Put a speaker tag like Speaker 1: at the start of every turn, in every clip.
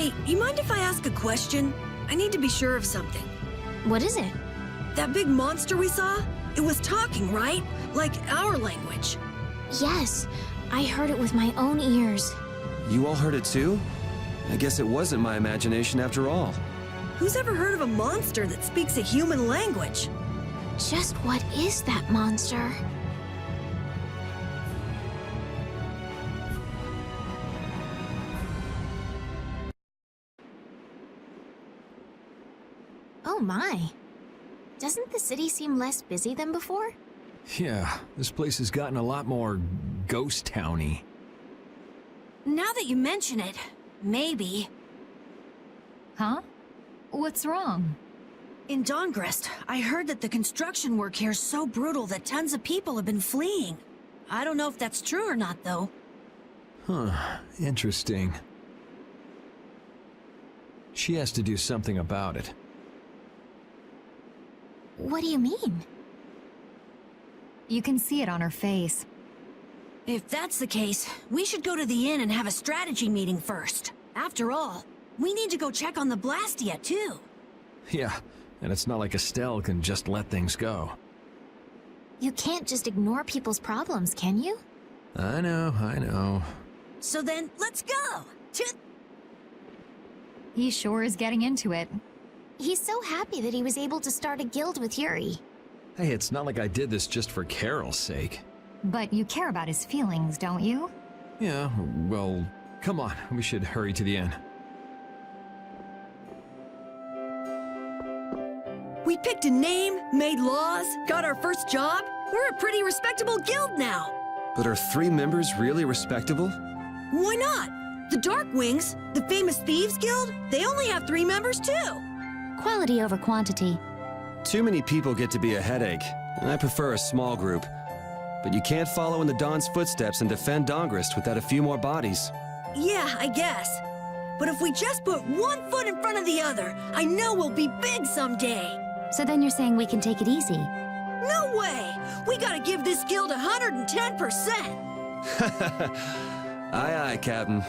Speaker 1: Hey, you mind if I ask a question? I need to be sure of something.
Speaker 2: What is it?
Speaker 1: That big monster we saw? It was talking, right? Like our language.
Speaker 2: Yes, I heard it with my own ears.
Speaker 3: You all heard it too? I guess it wasn't my imagination after all.
Speaker 1: Who's ever heard of a monster that speaks a human language?
Speaker 2: Just what is that monster? Oh my. Doesn't the city seem less busy than before?
Speaker 4: Yeah, this place has gotten a lot more ghost towny.
Speaker 1: Now that you mention it, maybe.
Speaker 5: Huh? What's wrong?
Speaker 1: In Dawngrest, I heard that the construction work here is so brutal that tons of people have been fleeing. I don't know if that's true or not, though.
Speaker 4: Huh, interesting. She has to do something about it.
Speaker 2: What do you mean?
Speaker 5: You can see it on her face.
Speaker 1: If that's the case, we should go to the inn and have a strategy meeting first. After all, we need to go check on the Blastia, too.
Speaker 4: Yeah, and it's not like Estelle can just let things go.
Speaker 2: You can't just ignore people's problems, can you?
Speaker 4: I know.
Speaker 1: So then, let's go!
Speaker 5: He sure is getting into it.
Speaker 2: He's so happy that he was able to start a guild with Yuri.
Speaker 4: Hey, it's not like I did this just for Carol's sake.
Speaker 5: But you care about his feelings, don't you?
Speaker 4: Yeah, well, come on, we should hurry to the inn.
Speaker 1: We picked a name, made laws, got our first job. We're a pretty respectable guild now.
Speaker 3: But are 3 members really respectable?
Speaker 1: Why not? The Darkwings, the famous Thieves Guild, they only have 3 members too.
Speaker 2: Quality over quantity.
Speaker 3: Too many people get to be a headache, and I prefer a small group. But you can't follow in the Dawn's footsteps and defend Dawngrest without a few more bodies.
Speaker 1: Yeah, I guess. But if we just put one foot in front of the other, I know we'll be big someday.
Speaker 2: So then you're saying we can take it easy?
Speaker 1: No way! We gotta give this guild 110%!
Speaker 3: Aye, aye, Captain.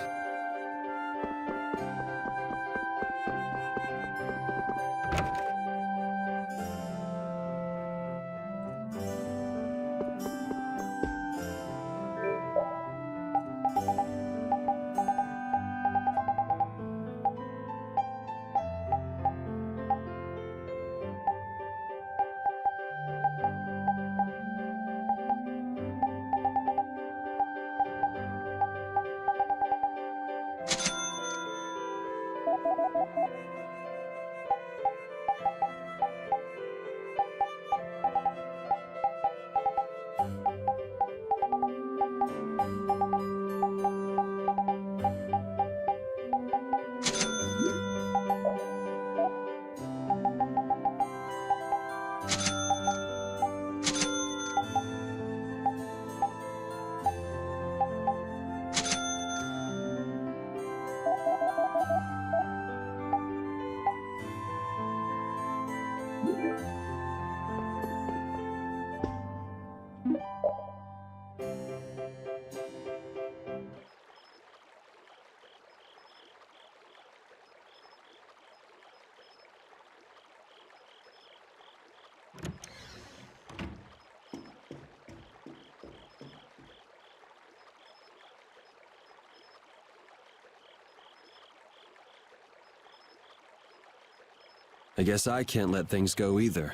Speaker 3: I guess I can't let things go either.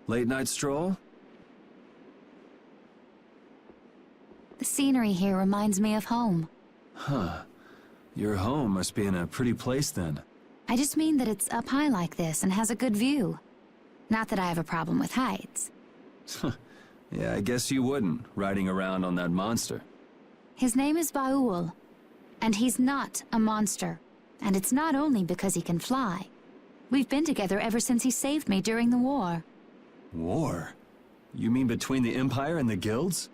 Speaker 3: Late night stroll?
Speaker 2: The scenery here reminds me of home.
Speaker 3: Huh. Your home must be in a pretty place then.
Speaker 2: I just mean that it's up high like this and has a good view. Not that I have a problem with heights.
Speaker 3: Yeah, I guess you wouldn't, riding around on that monster.
Speaker 2: His name is Baul, and he's not a monster. And it's not only because he can fly. We've been together ever since he saved me during the war.
Speaker 3: War? You mean between the Empire and the guilds?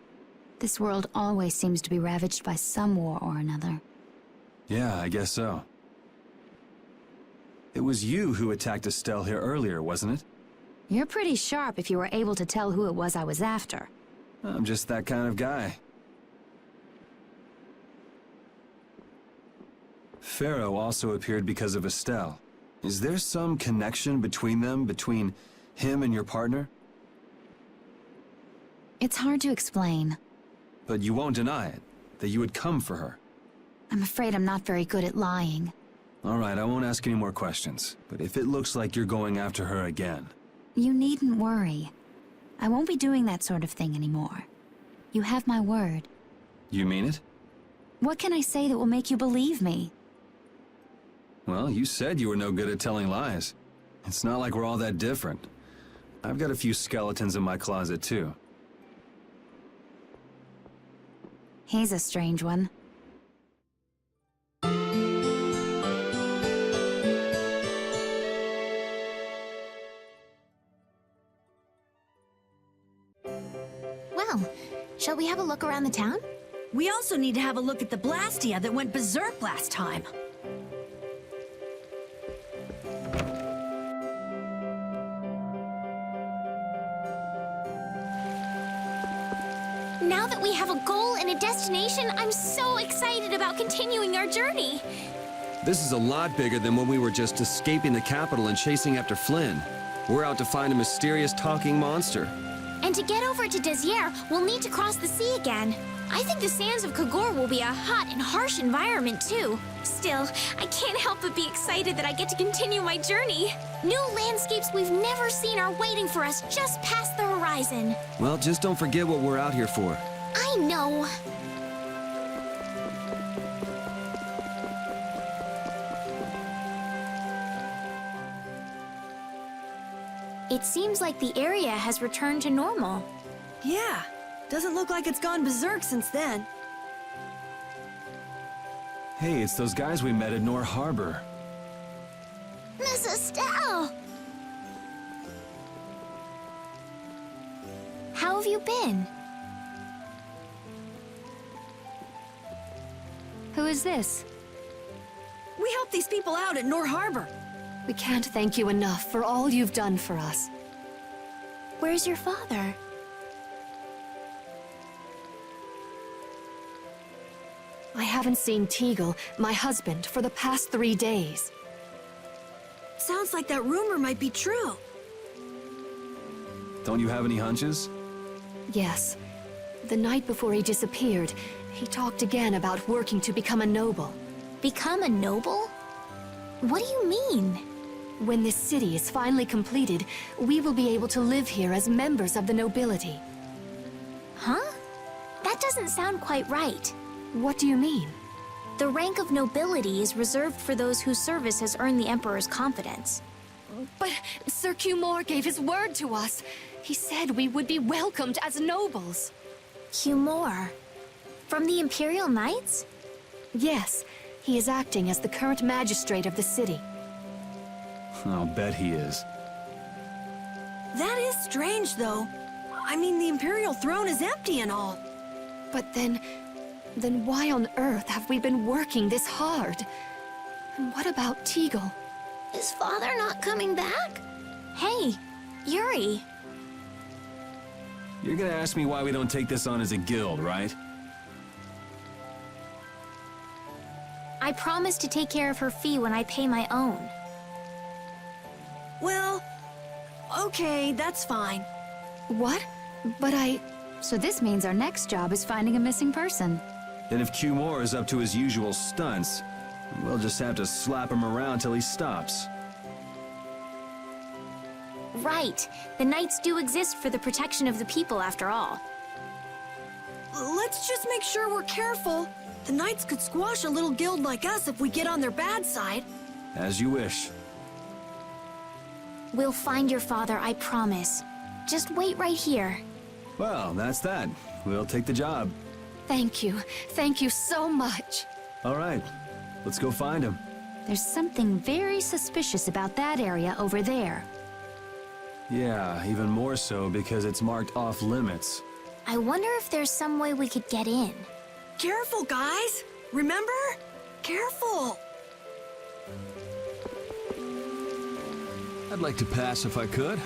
Speaker 2: This world always seems to be ravaged by some war or another.
Speaker 3: Yeah, I guess so. It was you who attacked Estelle here earlier, wasn't it?
Speaker 2: You're pretty sharp if you were able to tell who it was I was after.
Speaker 3: I'm just that kind of guy. Pharaoh also appeared because of Estelle. Is there some connection between them, between him and your partner?
Speaker 2: It's hard to explain.
Speaker 3: But you won't deny it, that you would come for her.
Speaker 2: I'm afraid I'm not very good at lying.
Speaker 3: All right, I won't ask any more questions. But if it looks like you're going after her again...
Speaker 2: You needn't worry. I won't be doing that sort of thing anymore. You have my word.
Speaker 3: You mean it?
Speaker 2: What can I say that will make you believe me?
Speaker 3: Well, you said you were no good at telling lies. It's not like we're all that different. I've got a few skeletons in my closet, too.
Speaker 2: He's a strange one.
Speaker 6: Well, shall we have a look around the town?
Speaker 1: We also need to have a look at the Blastia that went berserk last time.
Speaker 6: Now that we have a goal and a destination, I'm so excited about continuing our journey.
Speaker 3: This is a lot bigger than when we were just escaping the capital and chasing after Flynn. We're out to find a mysterious talking monster.
Speaker 6: And to get over to Desier, we'll need to cross the sea again. I think the sands of Kagor will be a hot and harsh environment, too. Still, I can't help but be excited that I get to continue my journey. New landscapes we've never seen are waiting for us just past the horizon.
Speaker 3: Well, just don't forget what we're out here for.
Speaker 6: I know. It seems like the area has returned to normal.
Speaker 1: Yeah, doesn't look like it's gone berserk since then.
Speaker 3: Hey, it's those guys we met at Nor Harbor.
Speaker 6: Miss Estelle! How have you been?
Speaker 2: Who is this?
Speaker 1: We helped these people out at Nor Harbor.
Speaker 7: We can't thank you enough for all you've done for us.
Speaker 6: Where's your father?
Speaker 7: I haven't seen Teagle, my husband, for the past 3 days.
Speaker 1: Sounds like that rumor might be true.
Speaker 3: Don't you have any hunches?
Speaker 7: Yes. The night before he disappeared, he talked again about working to become a noble.
Speaker 6: Become a noble? What do you mean?
Speaker 7: When this city is finally completed, we will be able to live here as members of the nobility.
Speaker 6: Huh? That doesn't sound quite right.
Speaker 7: What do you mean?
Speaker 6: The rank of nobility is reserved for those whose service has earned the Emperor's confidence.
Speaker 7: But Sir Cumore gave his word to us. He said we would be welcomed as nobles.
Speaker 6: Cumore? From the Imperial Knights?
Speaker 7: Yes, he is acting as the current magistrate of the city.
Speaker 3: I'll bet he is.
Speaker 1: That is strange, though. I mean, the Imperial throne is empty and all.
Speaker 7: But then why on earth have we been working this hard? And what about Teagle?
Speaker 6: Is father not coming back? Hey, Yuri.
Speaker 3: You're gonna ask me why we don't take this on as a guild, right?
Speaker 6: I promise to take care of her fee when I pay my own.
Speaker 1: Well, okay, that's fine.
Speaker 7: What? But
Speaker 2: So this means our next job is finding a missing person.
Speaker 3: Then if Cumore is up to his usual stunts, we'll just have to slap him around till he stops.
Speaker 6: Right. The Knights do exist for the protection of the people, after all.
Speaker 1: Let's just make sure we're careful. The Knights could squash a little guild like us if we get on their bad side.
Speaker 3: As you wish.
Speaker 6: We'll find your father, I promise. Just wait right here.
Speaker 3: Well, that's that. We'll take the job.
Speaker 7: thank you. Thank you so much.
Speaker 3: All right, let's go find him.
Speaker 2: There's something very suspicious about that area over there.
Speaker 4: Yeah, even more so because it's marked off limits.
Speaker 6: I wonder if there's some way we could get in.
Speaker 1: Careful, guys! Remember? Careful!
Speaker 4: I'd like to pass if I could.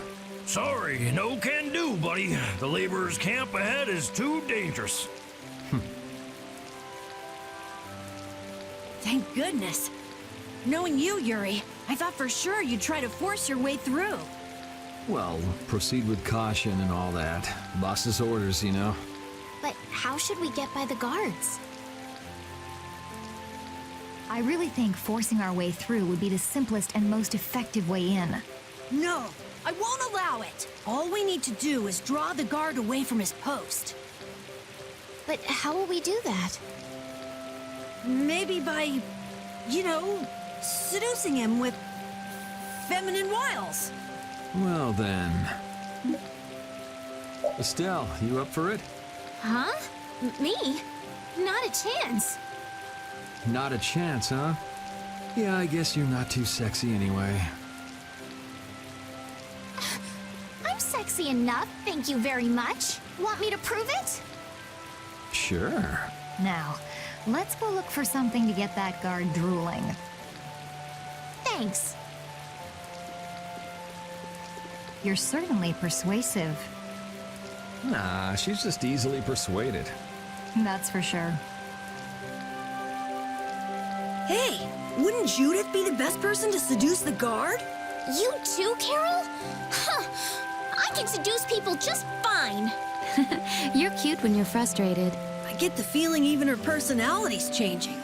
Speaker 8: Sorry, no can do, buddy. The laborers' camp ahead is too dangerous.
Speaker 1: Thank goodness. Knowing you, Yuri, I thought for sure you'd try to force your way through.
Speaker 4: Well, proceed with caution and all that. Boss's orders, you know.
Speaker 6: But how should we get by the guards?
Speaker 5: I really think forcing our way through would be the simplest and most effective way in.
Speaker 1: No, I won't allow it. All we need to do is draw the guard away from his post.
Speaker 6: But how will we do that?
Speaker 1: Maybe by, you know, seducing him with feminine wiles.
Speaker 4: Well then. Estelle, you up for it?
Speaker 6: Huh? Me? Not a chance.
Speaker 4: Not a chance, huh? Yeah, I guess you're not too sexy anyway.
Speaker 6: I'm sexy enough, thank you very much. Want me to prove it?
Speaker 4: Sure.
Speaker 5: Now, let's go look for something to get that guard drooling.
Speaker 6: Thanks.
Speaker 5: You're certainly persuasive.
Speaker 4: Nah, she's just easily persuaded.
Speaker 5: That's for sure.
Speaker 1: Hey, wouldn't Judith be the best person to seduce the guard?
Speaker 6: You too, Carol? Huh. I can seduce people just fine.
Speaker 2: You're cute when you're frustrated.
Speaker 1: I get the feeling even her personality's changing.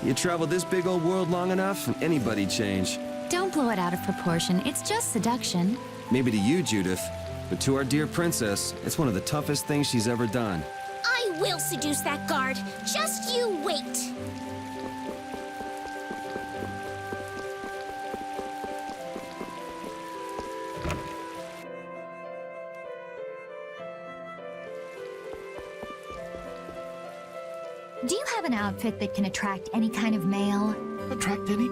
Speaker 3: You travel this big old world long enough, and anybody'd change.
Speaker 2: Don't blow it out of proportion. It's just seduction.
Speaker 3: Maybe to you, Judith, but to our dear princess, it's one of the toughest things she's ever done.
Speaker 6: I will seduce that guard. Just you wait.
Speaker 5: Do you have an outfit that can attract any kind of male?
Speaker 9: Attract any?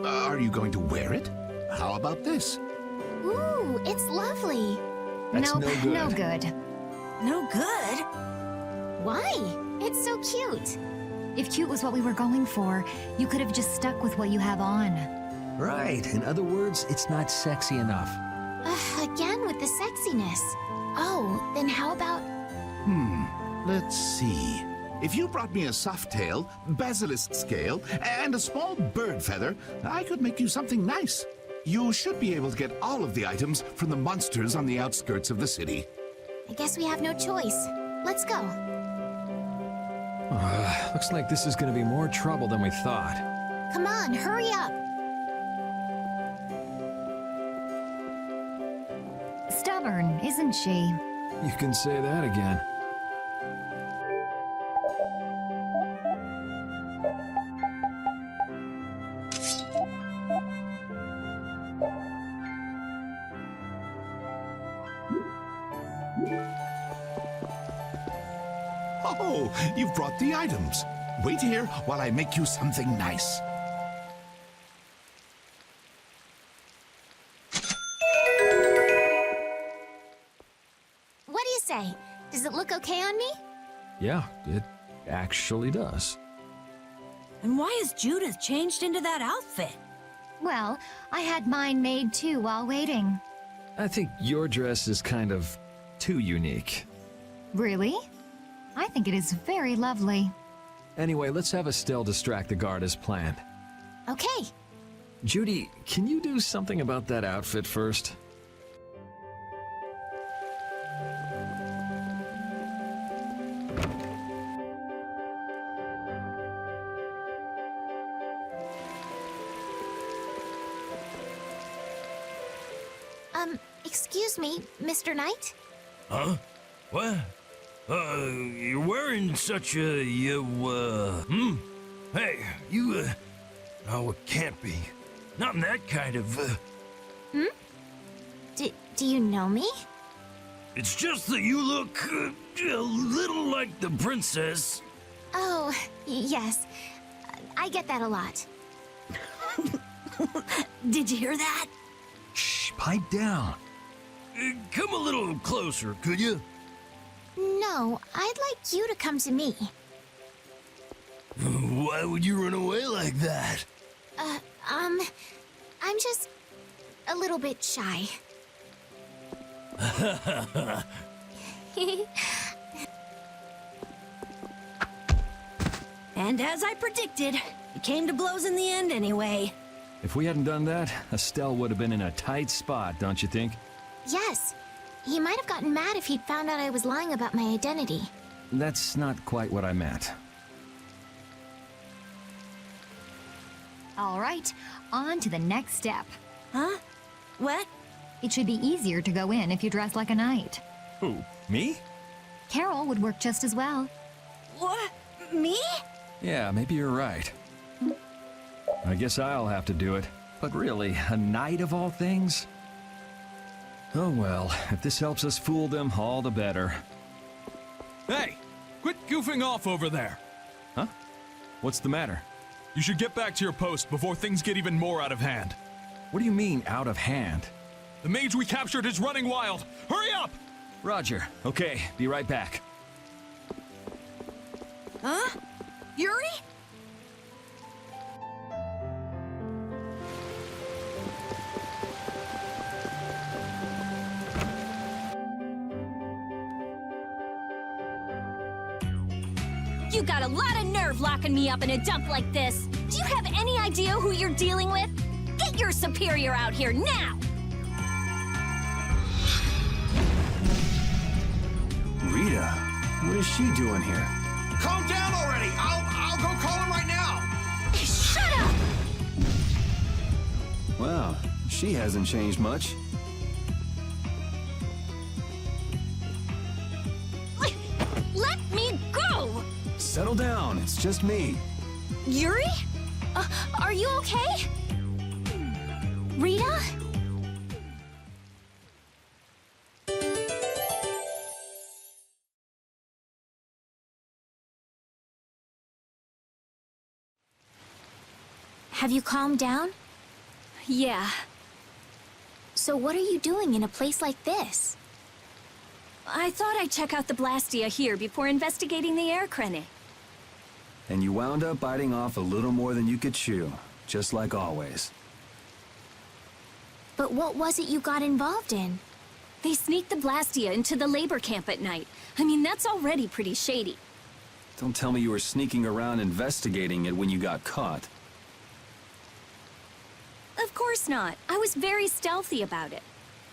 Speaker 9: Are you going to wear it? How about this?
Speaker 6: Ooh, it's lovely.
Speaker 4: That's
Speaker 5: Nope,
Speaker 4: no good.
Speaker 5: no good.
Speaker 1: No good?
Speaker 6: Why? It's so cute.
Speaker 5: If cute was what we were going for, you could have just stuck with what you have on.
Speaker 4: Right. In other words, it's not sexy enough.
Speaker 6: Again with the sexiness. Oh, then how about...
Speaker 9: Let's see. If you brought me a soft tail, basilisk scale, and a small bird feather, I could make you something nice. You should be able to get all of the items from the monsters on the outskirts of the city.
Speaker 6: I guess we have no choice. Let's go.
Speaker 4: Looks like this is going to be more trouble than we thought.
Speaker 6: Come on, hurry up.
Speaker 5: Stubborn, isn't she?
Speaker 4: You can say that again.
Speaker 9: Oh, you've brought the items. Wait here while I make you something nice.
Speaker 6: What do you say? Does it look okay on me?
Speaker 4: Yeah, it actually does.
Speaker 1: And why is Judith changed into that outfit?
Speaker 5: Well, I had mine made too while waiting.
Speaker 4: I think your dress is kind of too unique.
Speaker 5: Really? I think it is very lovely.
Speaker 4: Anyway, let's have Estelle distract the guard as planned.
Speaker 6: Okay.
Speaker 4: Judy, can you do something about that outfit first?
Speaker 6: Excuse me, Mr. Knight?
Speaker 8: Huh? What? You're wearing such a, Hey, you, no, it can't be. Not in that kind of,
Speaker 6: Do you know me?
Speaker 8: It's just that you look, a little like the princess.
Speaker 6: Oh, yes. I get that a lot.
Speaker 1: Did you hear that?
Speaker 9: Shh,
Speaker 4: pipe down.
Speaker 8: Come a little closer, could you?
Speaker 6: No, I'd like you to come to me.
Speaker 8: Why would you run away like that?
Speaker 6: I'm just a little bit shy.
Speaker 1: And as I predicted, it came to blows in the end anyway.
Speaker 4: If we hadn't done that, Estelle would have been in a tight spot, don't you think?
Speaker 6: Yes. He might have gotten mad if he'd found out I was lying about my identity.
Speaker 4: That's not quite what I meant.
Speaker 5: All right, on to the next step.
Speaker 1: Huh? What?
Speaker 5: It should be easier to go in if you dress like a knight.
Speaker 4: Who, me?
Speaker 5: Carol would work just as well.
Speaker 1: What? Me?
Speaker 4: Yeah, maybe you're right. I guess I'll have to do it. But really, a knight of all things? Oh well, if this helps us fool them, all the better.
Speaker 10: Hey! Quit goofing off over there!
Speaker 4: Huh? What's the matter?
Speaker 10: You should get back to your post before things get even more out of hand.
Speaker 4: What do you mean, out of hand?
Speaker 10: The mage we captured is running wild! Hurry up!
Speaker 4: Roger. Okay, be right back.
Speaker 1: Huh? Yuri?
Speaker 11: You got a lot of nerve locking me up in a dump like this. Do you have any idea who you're dealing with? Get your superior out here now!
Speaker 3: Rita, what is she doing here?
Speaker 12: Calm down already! I'll go call him right now!
Speaker 11: Shut up!
Speaker 3: Wow, she hasn't changed much.
Speaker 11: Let me go!
Speaker 3: Settle down, it's just me.
Speaker 11: Yuri? Are you okay? Rita?
Speaker 6: Have you calmed down?
Speaker 11: Yeah.
Speaker 6: So what are you doing in a place like this?
Speaker 11: I thought I'd check out the Blastia here before investigating the air crenny.
Speaker 3: And you wound up biting off a little more than you could chew, just like always.
Speaker 6: But what was it you got involved in?
Speaker 11: They sneaked the Blastia into the labor camp at night. I mean, that's already pretty shady.
Speaker 3: Don't tell me you were sneaking around investigating it when you got caught.
Speaker 11: Of course not. I was very stealthy about it.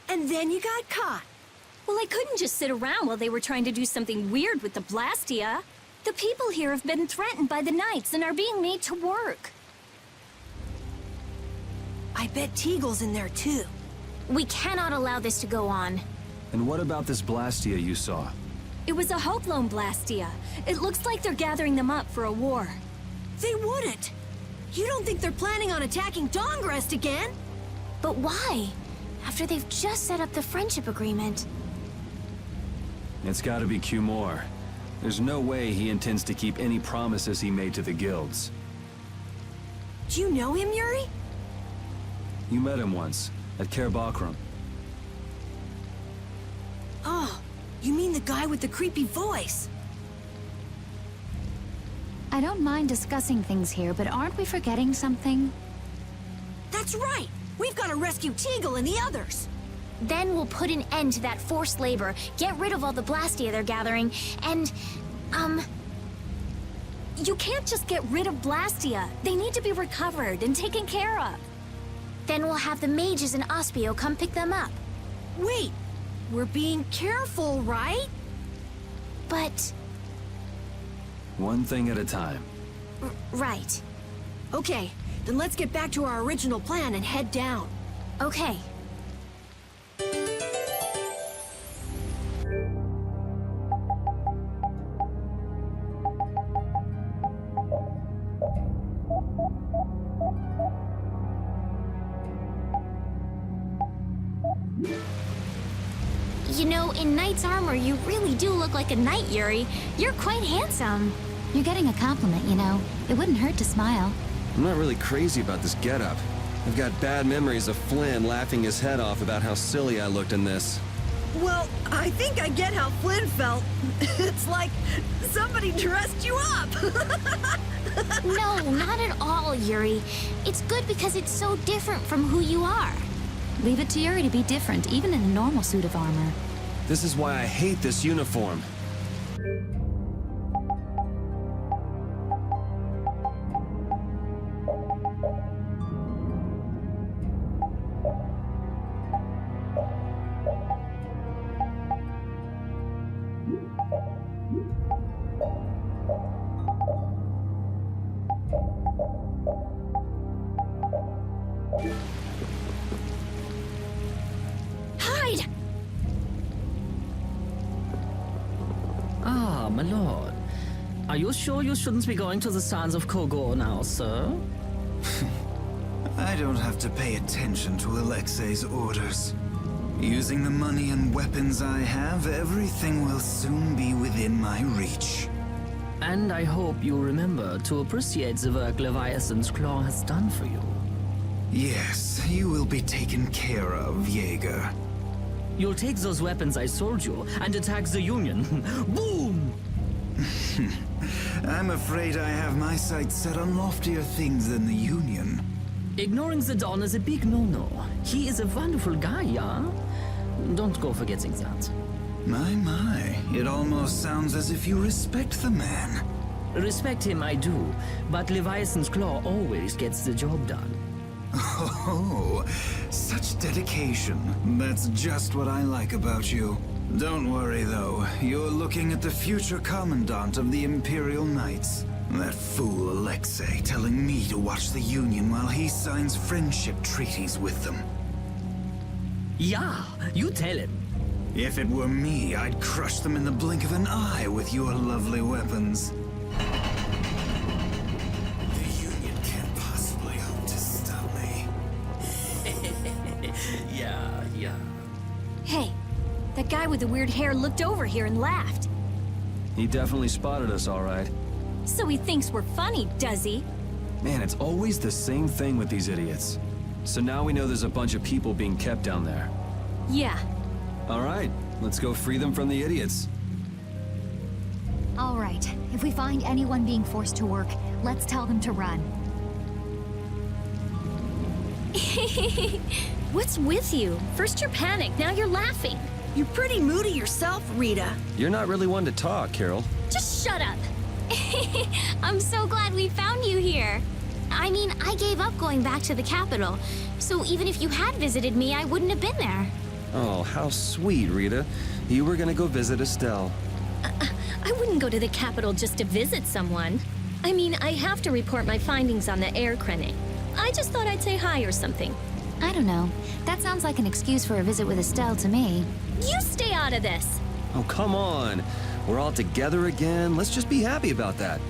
Speaker 1: And then you got caught.
Speaker 11: Well, I couldn't just sit around while they were trying to do something weird with the Blastia. The people here have been threatened by the Knights and are being made to work.
Speaker 1: I bet Teagle's in there too.
Speaker 6: We cannot allow this to go on.
Speaker 3: And what about this Blastia you saw?
Speaker 11: It was a Hope Loan Blastia. It looks like they're gathering them up for a war.
Speaker 1: They wouldn't. You don't think they're planning on attacking Dawngrest again?
Speaker 6: But why? After they've just set up the friendship agreement.
Speaker 3: It's gotta be Cumore. There's no way he intends to keep any promises he made to the guilds.
Speaker 1: Do you know him, Yuri?
Speaker 3: You met him once, at Kerbakram.
Speaker 1: Oh, you mean the guy with the creepy voice?
Speaker 2: I don't mind discussing things here, but aren't we forgetting something?
Speaker 1: That's right! We've got to rescue Teagle and the others!
Speaker 6: Then we'll put an end to that forced labor, get rid of all the Blastia they're gathering, and,
Speaker 11: You can't just get rid of Blastia. They need to be recovered and taken care of.
Speaker 6: Then we'll have the mages and Ospio come pick them up.
Speaker 1: Wait! We're being careful, right?
Speaker 6: But...
Speaker 3: One thing at a time.
Speaker 6: right.
Speaker 1: Okay, then let's get back to our original plan and head down.
Speaker 6: Okay. You know, in knight's armor, you really do look like a knight, Yuri. You're quite handsome.
Speaker 2: You're getting a compliment, you know. It wouldn't hurt to smile.
Speaker 3: I'm not really crazy about this getup. I've got bad memories of Flynn laughing his head off about how silly I looked in this.
Speaker 1: Well, I think I get how Flynn felt. It's like somebody dressed you up.
Speaker 6: No, not at all, Yuri. It's good because it's so different from who you are.
Speaker 2: Leave it to Yuri to be different, even in a normal suit of armor.
Speaker 3: This is why I hate this uniform.
Speaker 6: Hide!
Speaker 13: Ah, my lord. Are you sure you shouldn't be going to the Sands of Kogor now, sir?
Speaker 14: I don't have to pay attention to Alexei's orders. Using the money and weapons I have, everything will soon be within my reach.
Speaker 13: And I hope you remember to appreciate the work Leviathan's Claw has done for you.
Speaker 14: Yes, you will be taken care of, Jaeger.
Speaker 13: You'll take those weapons I sold you and attack the Union. Boom!
Speaker 14: I'm afraid I have my sights set on loftier things than the Union.
Speaker 13: Ignoring the Don is a big no-no. He is a wonderful guy, yeah? Don't go forgetting that.
Speaker 14: My, it almost sounds as if you respect the man.
Speaker 13: Respect him, I do, but Leviathan's Claw always gets the job done.
Speaker 14: Oh, such dedication. That's just what I like about you. Don't worry, though. You're looking at the future Commandant of the Imperial Knights. That fool Alexei telling me to watch the Union while he signs friendship treaties with them.
Speaker 13: Yeah, you tell him.
Speaker 14: If it were me, I'd crush them in the blink of an eye with your lovely weapons. The Union can't possibly hope to stop me.
Speaker 13: Yeah.
Speaker 11: Hey, that guy with the weird hair looked over here and laughed.
Speaker 3: He definitely spotted us, all right.
Speaker 11: So he thinks we're funny, does he?
Speaker 3: Man, it's always the same thing with these idiots. So now we know there's a bunch of people being kept down there.
Speaker 11: Yeah.
Speaker 3: All right, let's go free them from the idiots.
Speaker 5: All right, if we find anyone being forced to work, let's tell them to run.
Speaker 11: What's with you? First you're panicked, now you're laughing.
Speaker 1: You're pretty moody yourself, Rita.
Speaker 3: You're not really one to talk, Carol.
Speaker 11: Just shut up.
Speaker 6: I'm so glad we found you here. I mean, I gave up going back to the capital, so even if you had visited me, I wouldn't have been there.
Speaker 3: Oh, how sweet, Rita. You were gonna go visit Estelle.
Speaker 11: I wouldn't go to the capital just to visit someone. I mean, I have to report my findings on the air Krennic. I just thought I'd say hi or something.
Speaker 2: I don't know. That sounds like an excuse for a visit with Estelle to me.
Speaker 11: You stay out of this!
Speaker 3: Oh, come on. We're all together again. Let's just be happy about that.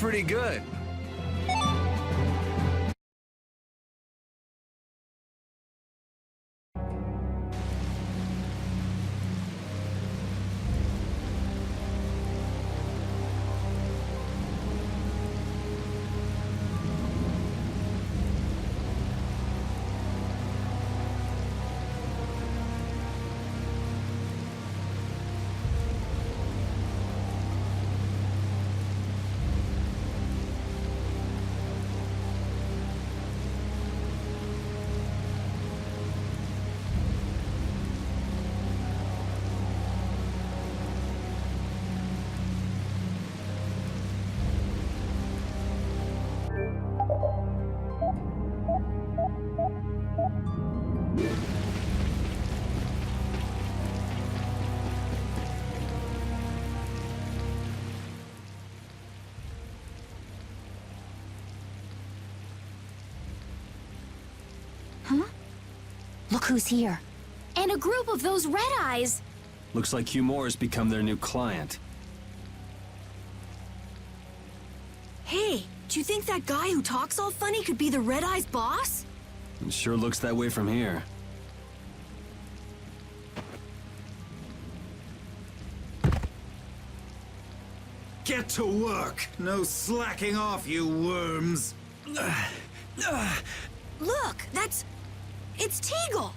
Speaker 3: pretty good.
Speaker 6: Look who's here. And a group of those red eyes.
Speaker 3: Looks like Humor has become their new client.
Speaker 1: Hey, do you think that guy who talks all funny could be the Red Eye's boss?
Speaker 3: It sure looks that way from here.
Speaker 14: Get to work! No slacking off, you worms!
Speaker 1: Look, it's Teagle!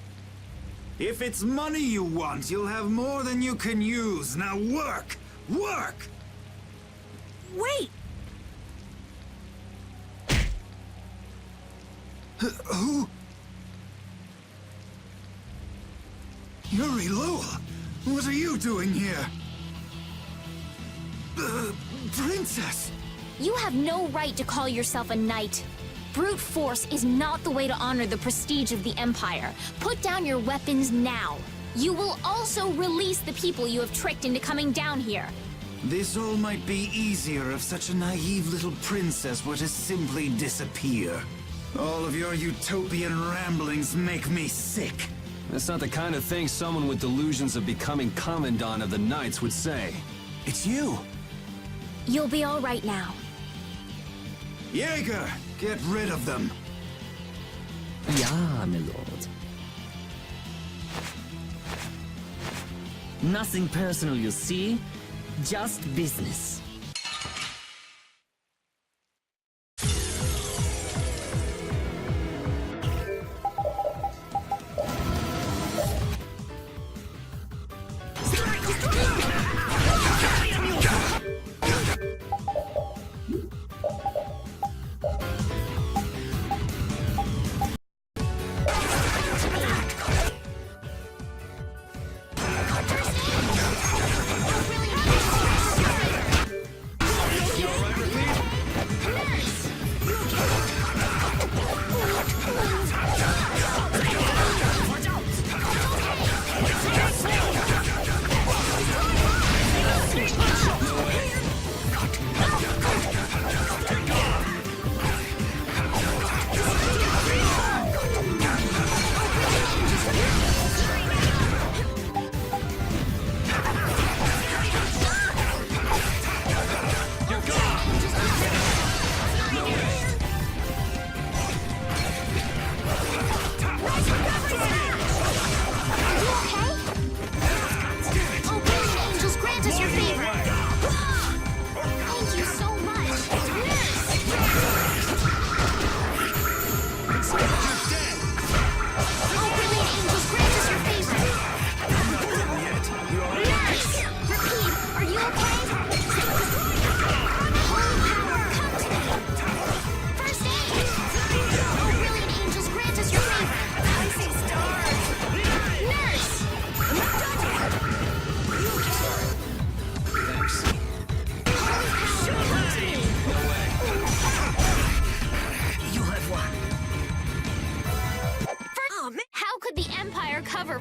Speaker 14: If it's money you want, you'll have more than you can use. Now work! Work!
Speaker 1: Wait!
Speaker 14: Who? Yuri Lowell! What are you doing here? Princess!
Speaker 6: You have no right to call yourself a knight. Brute force is not the way to honor the prestige of the Empire. Put down your weapons now. You will also release the people you have tricked into coming down here.
Speaker 14: This all might be easier if such a naive little princess were to simply disappear. All of your utopian ramblings make me sick.
Speaker 3: That's not the kind of thing someone with delusions of becoming Commandant of the Knights would say. It's you!
Speaker 6: You'll be all right now.
Speaker 14: Jaeger, get rid of them.
Speaker 13: Ja, my lord. Nothing personal, you see? Just business.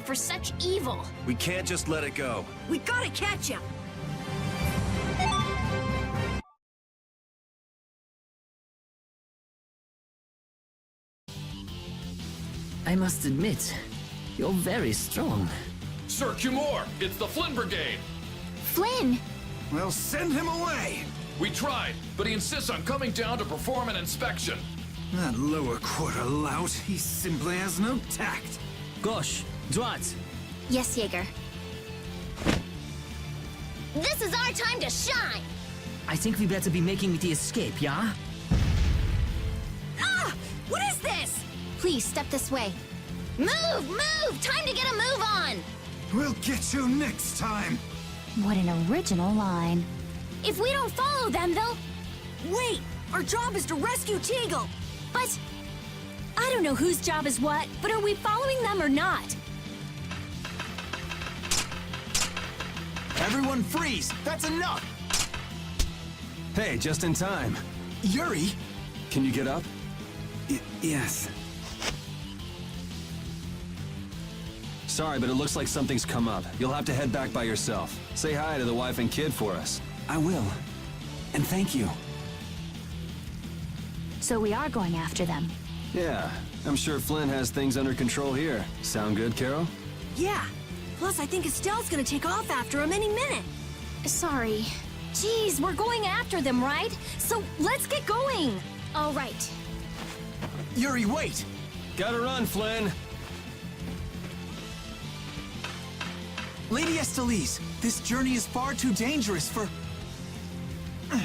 Speaker 6: For such evil.
Speaker 3: We can't just let it go.
Speaker 1: We gotta catch him!
Speaker 13: I must admit, you're very strong.
Speaker 10: Sir Cumore, it's the Flynn Brigade!
Speaker 6: Flynn!
Speaker 14: Well, send him away!
Speaker 10: We tried, but he insists on coming down to perform an inspection.
Speaker 14: That lower quarter lout, he simply has no tact.
Speaker 13: Gosh, Drat.
Speaker 6: Yes, Jaeger.
Speaker 11: This is our time to shine!
Speaker 13: I think we better be making the escape, yeah?
Speaker 1: Ah! What is this?
Speaker 6: Please, step this way.
Speaker 11: Move! Move! Time to get a move on!
Speaker 14: We'll get you next time.
Speaker 2: What an original line.
Speaker 6: If we don't follow them, they'll...
Speaker 1: Wait! Our job is to rescue Teagle!
Speaker 11: But... I don't know whose job is what, but are we following them or not?
Speaker 12: Everyone freeze! That's enough!
Speaker 3: Hey, just in time.
Speaker 12: Yuri!
Speaker 3: Can you get up?
Speaker 14: Yes.
Speaker 3: Sorry, but it looks like something's come up. You'll have to head back by yourself. Say hi to the wife and kid for us.
Speaker 12: I will. And thank you.
Speaker 2: So we are going after them.
Speaker 3: Yeah, I'm sure Flynn has things under control here. Sound good, Carol?
Speaker 1: Yeah. Plus, I think Estelle's gonna take off after him any minute.
Speaker 6: Sorry.
Speaker 11: Jeez, we're going after them, right? So let's get going!
Speaker 6: All right.
Speaker 12: Yuri, wait!
Speaker 3: Gotta run, Flynn!
Speaker 12: Lady Estellise, this journey is far too dangerous for...
Speaker 1: I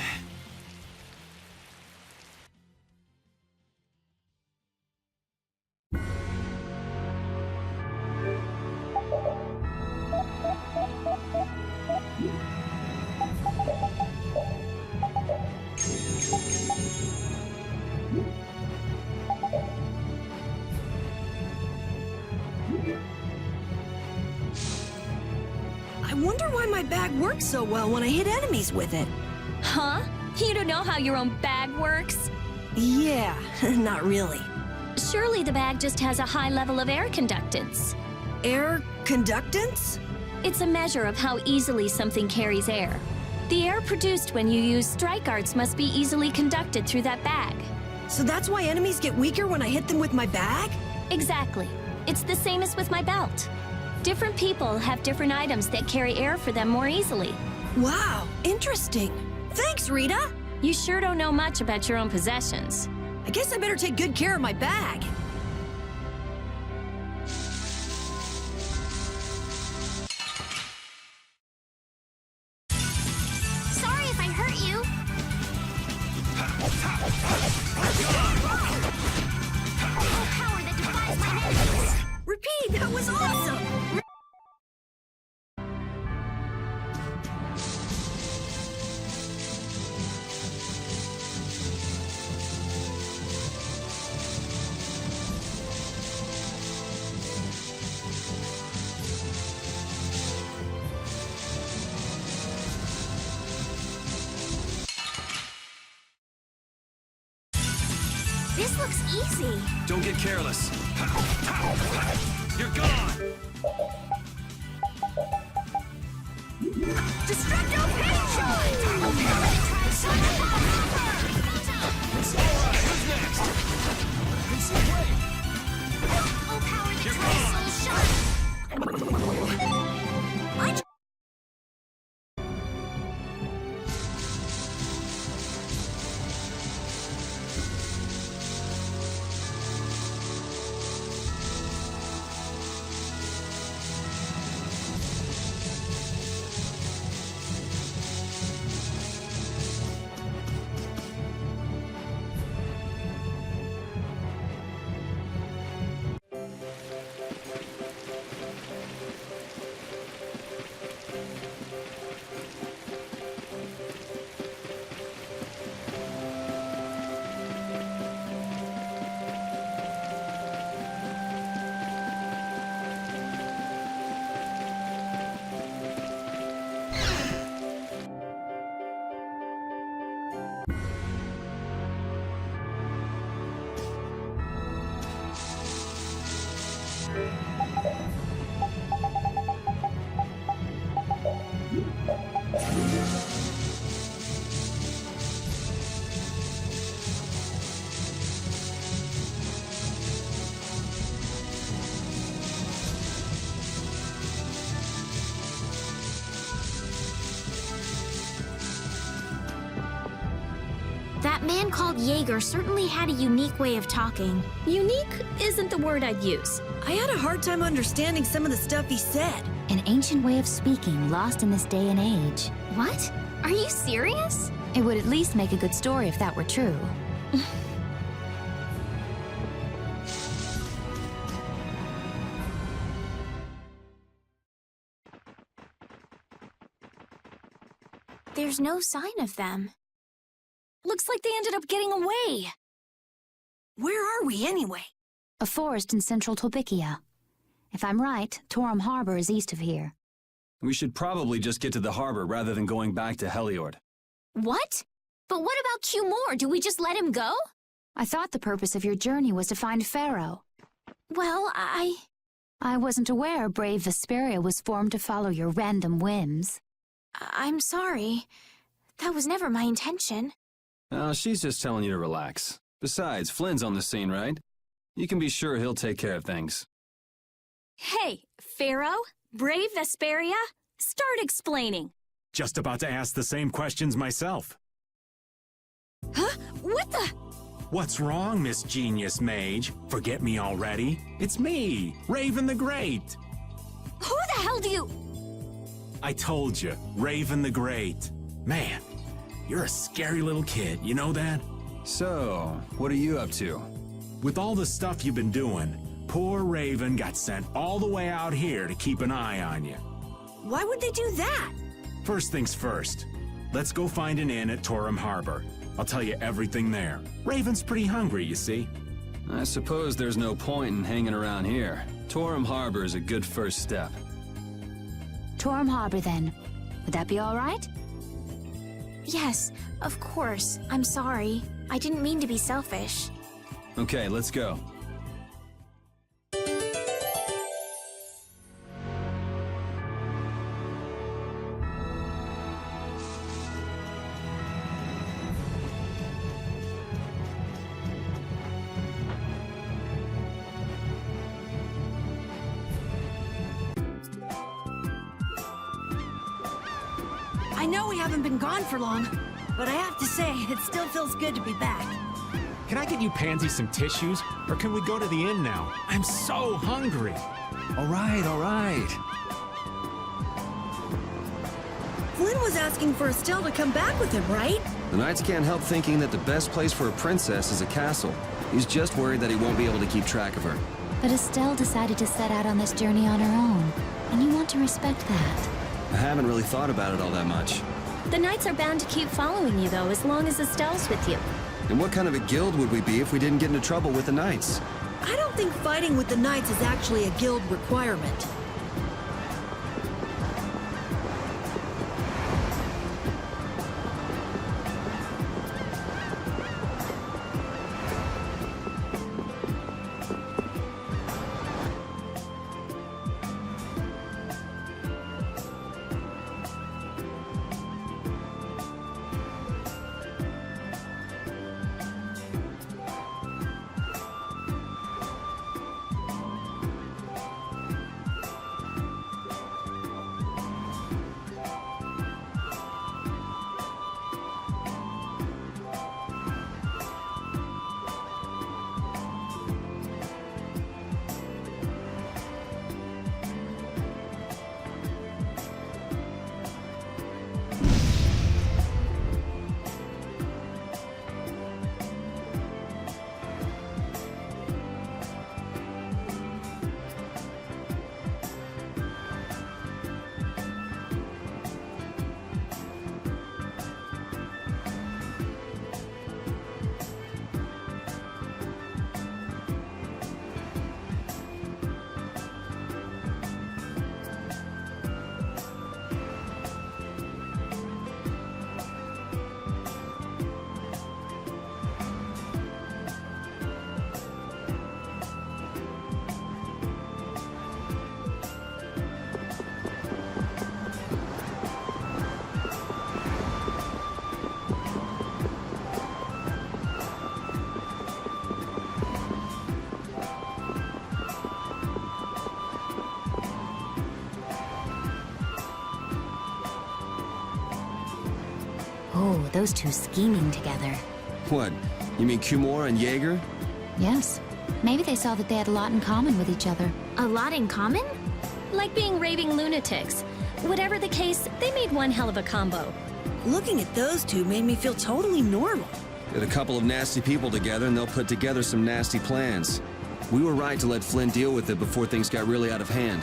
Speaker 1: wonder why my bag works so well when I hit enemies with it.
Speaker 11: Huh? You don't know how your own bag works?
Speaker 1: Yeah, not really.
Speaker 11: Surely the bag just has a high level of air conductance.
Speaker 1: Air conductance?
Speaker 11: It's a measure of how easily something carries air. The air produced when you use strike arts must be easily conducted through that bag.
Speaker 1: So that's why enemies get weaker when I hit them with my bag?
Speaker 11: Exactly. It's the same as with my belt. Different people have different items that carry air for them more easily.
Speaker 1: Wow, interesting. Thanks, Rita.
Speaker 11: You sure don't know much about your own possessions.
Speaker 1: I guess I better take good care of my bag.
Speaker 6: Sorry if I hurt you. Oh, power that defies my enemies.
Speaker 1: Repeat, that was awesome!
Speaker 6: This looks easy.
Speaker 3: Don't get careless.
Speaker 8: You're gone!
Speaker 1: Destructo Pain
Speaker 10: It's alright, who's next? Vincent, wait!
Speaker 6: Oh, power that turns soul shine. man called Jaeger certainly had a unique way of talking.
Speaker 11: Unique isn't the word I'd use.
Speaker 1: I had a hard time understanding some of the stuff he said.
Speaker 2: An ancient way of speaking lost in this day and age.
Speaker 6: What? Are you serious?
Speaker 2: It would at least make a good story if that were true.
Speaker 6: There's no sign of them.
Speaker 11: Looks like they ended up getting away.
Speaker 1: Where are we anyway?
Speaker 2: A forest in central Tolbikia. If I'm right, Torum Harbor is east of here.
Speaker 3: We should probably just get to the harbor rather than going back to Heliord.
Speaker 6: What? But what about Q-More? Do we just let him go?
Speaker 2: I thought the purpose of your journey was to find Pharaoh.
Speaker 6: Well,
Speaker 2: I wasn't aware brave Vesperia was formed to follow your random whims.
Speaker 6: I'm sorry. That was never my intention.
Speaker 3: Oh, she's just telling you to relax. Besides, Flynn's on the scene, right? You can be sure he'll take care of things.
Speaker 11: Hey, Pharaoh? Brave Vesperia? Start explaining.
Speaker 15: Just about to ask the same questions myself.
Speaker 11: Huh? What the?
Speaker 15: What's wrong, Miss Genius Mage? Forget me already? It's me, Raven the Great.
Speaker 11: Who the hell do you...
Speaker 15: I told you, Raven the Great. Man, you're a scary little kid, you know that?
Speaker 3: So, what are you up to?
Speaker 15: With all the stuff you've been doing, poor Raven got sent all the way out here to keep an eye on you.
Speaker 1: Why would they do that?
Speaker 15: First things first, let's go find an inn at Torum Harbor. I'll tell you everything there. Raven's pretty hungry, you see.
Speaker 3: I suppose there's no point in hanging around here. Torum Harbor is a good first step.
Speaker 2: Torum Harbor, then. Would that be all right?
Speaker 6: Yes, of course. I'm sorry. I didn't mean to be selfish.
Speaker 3: Okay, let's go.
Speaker 1: I know we haven't been gone for long, but I have to say, it still feels good to be back.
Speaker 12: Can I get you Pansy some tissues, or can we go to the inn now? I'm so hungry.
Speaker 4: All right, all right.
Speaker 1: Flynn was asking for Estelle to come back with him, right?
Speaker 3: The Knights can't help thinking that the best place for a princess is a castle. He's just worried that he won't be able to keep track of her.
Speaker 2: But Estelle decided to set out on this journey on her own, and you want to respect that.
Speaker 3: I haven't really thought about it all that much.
Speaker 11: The Knights are bound to keep following you, though, as long as Estelle's with you.
Speaker 3: And what kind of a guild would we be if we didn't get into trouble with the Knights?
Speaker 1: I don't think fighting with the Knights is actually a guild requirement.
Speaker 2: Oh, those two scheming together.
Speaker 3: What? You mean Kumor and Jaeger?
Speaker 2: Yes. Maybe they saw that they had a lot in common with each other.
Speaker 6: A lot in common?
Speaker 11: Like being raving lunatics. Whatever the case, they made one hell of a combo.
Speaker 1: Looking at those two made me feel totally normal.
Speaker 3: Get a couple of nasty people together and they'll put together some nasty plans. We were right to let Flynn deal with it before things got really out of hand.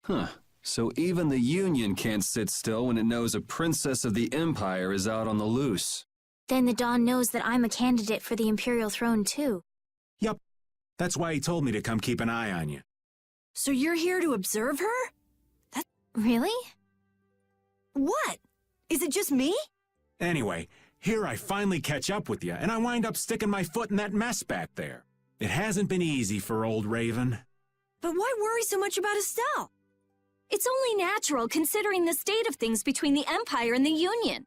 Speaker 3: Huh. So even the Union can't sit still when it knows a princess of the Empire is out on the loose.
Speaker 6: Then the Dawn knows that I'm a candidate for the Imperial throne, too.
Speaker 15: Yup. That's why he told me to come keep an eye on you.
Speaker 1: So you're here to observe her?
Speaker 6: Really?
Speaker 1: What? Is it just me?
Speaker 15: Anyway, here I finally catch up with you, and I wind up sticking my foot in that mess back there. It hasn't been easy for old Raven.
Speaker 1: But why worry so much about Estelle?
Speaker 11: It's only natural considering the state of things between the Empire and the Union.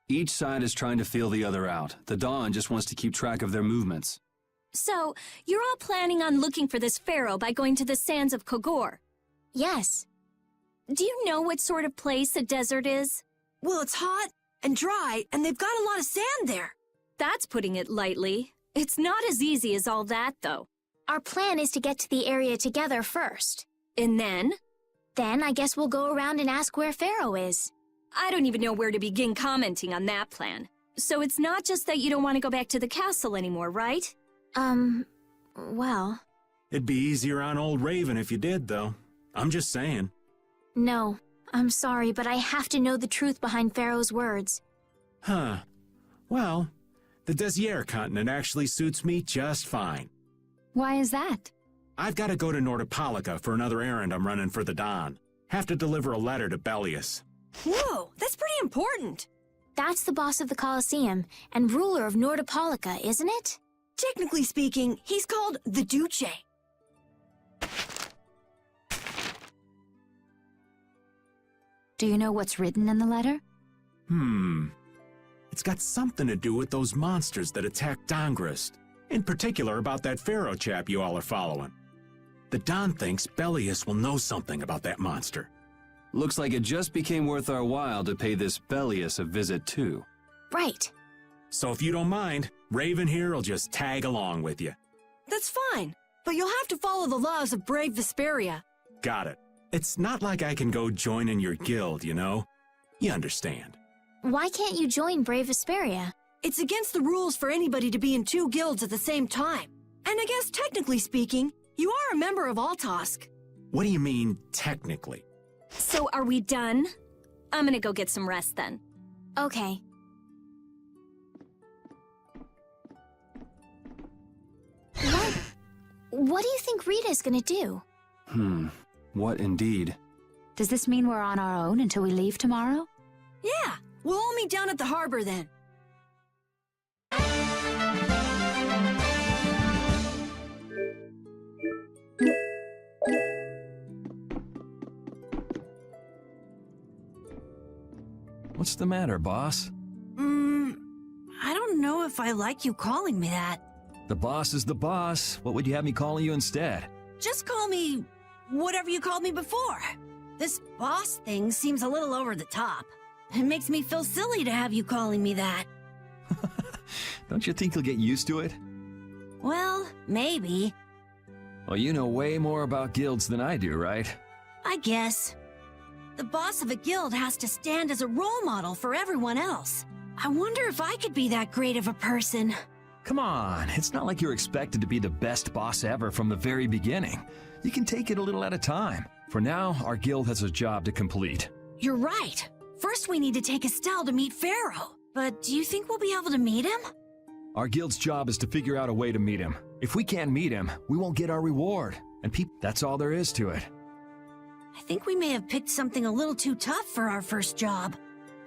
Speaker 3: Each side is trying to feel the other out. The Dawn just wants to keep track of their movements.
Speaker 11: So, you're all planning on looking for this pharaoh by going to the sands of Kogor?
Speaker 6: Yes.
Speaker 11: Do you know what sort of place the desert is?
Speaker 1: Well, it's hot and dry, and they've got a lot of sand there.
Speaker 11: That's putting it lightly. It's not as easy as all that, though.
Speaker 6: Our plan is to get to the area together first.
Speaker 11: And then?
Speaker 6: Then I guess we'll go around and ask where Pharaoh is.
Speaker 11: I don't even know where to begin commenting on that plan. So it's not just that you don't want to go back to the castle anymore, right?
Speaker 6: Well...
Speaker 15: It'd be easier on old Raven if you did, though. I'm just saying.
Speaker 6: No, I'm sorry, but I have to know the truth behind Pharaoh's words.
Speaker 15: Huh. Well, the Desier continent actually suits me just fine.
Speaker 2: Why is that?
Speaker 15: I've got to go to Nordopolica for another errand I'm running for the Don. Have to deliver a letter to Bellius.
Speaker 1: Whoa, that's pretty important.
Speaker 6: That's the boss of the Colosseum and ruler of Nordopolica, isn't it?
Speaker 1: Technically speaking, he's called the Duce.
Speaker 2: Do you know what's written in the letter?
Speaker 15: It's got something to do with those monsters that attacked Dongrist. In particular about that pharaoh chap you all are following. The Don thinks Bellius will know something about that monster.
Speaker 3: Looks like it just became worth our while to pay this Bellius a visit too.
Speaker 6: Right.
Speaker 15: So if you don't mind, Raven here will just tag along with you.
Speaker 1: That's fine, but you'll have to follow the laws of brave Vesperia.
Speaker 15: Got it. It's not like I can go join in your guild, you know? You understand.
Speaker 6: Why can't you join Brave Vesperia?
Speaker 1: It's against the rules for anybody to be in 2 guilds at the same time. And I guess technically speaking, you are a member of Altosk.
Speaker 15: What do you mean, technically?
Speaker 11: So are we done? I'm gonna go get some rest then.
Speaker 6: Okay. What do you think Rita's gonna do?
Speaker 3: What indeed?
Speaker 2: Does this mean we're on our own until we leave tomorrow?
Speaker 1: Yeah, we'll all meet down at the harbor then.
Speaker 4: What's the matter, boss?
Speaker 1: I don't know if I like you calling me that.
Speaker 4: The boss is the boss. What would you have me calling you instead?
Speaker 1: Just call me whatever you called me before. This boss thing seems a little over the top. It makes me feel silly to have you calling me that.
Speaker 4: Don't you think you'll get used to it?
Speaker 1: Well, maybe.
Speaker 4: Well, you know way more about guilds than I do, right?
Speaker 1: I guess. The boss of a guild has to stand as a role model for everyone else. I wonder if I could be that great of a person.
Speaker 4: Come on, it's not like you're expected to be the best boss ever from the very beginning. You can take it a little at a time. For now, our guild has a job to complete.
Speaker 1: You're right. First we need to take Estelle to meet Pharaoh. But do you think we'll be able to meet him?
Speaker 4: Our guild's job is to figure out a way to meet him. If we can't meet him, we won't get our reward. And that's all there is to it.
Speaker 1: I think we may have picked something a little too tough for our first job.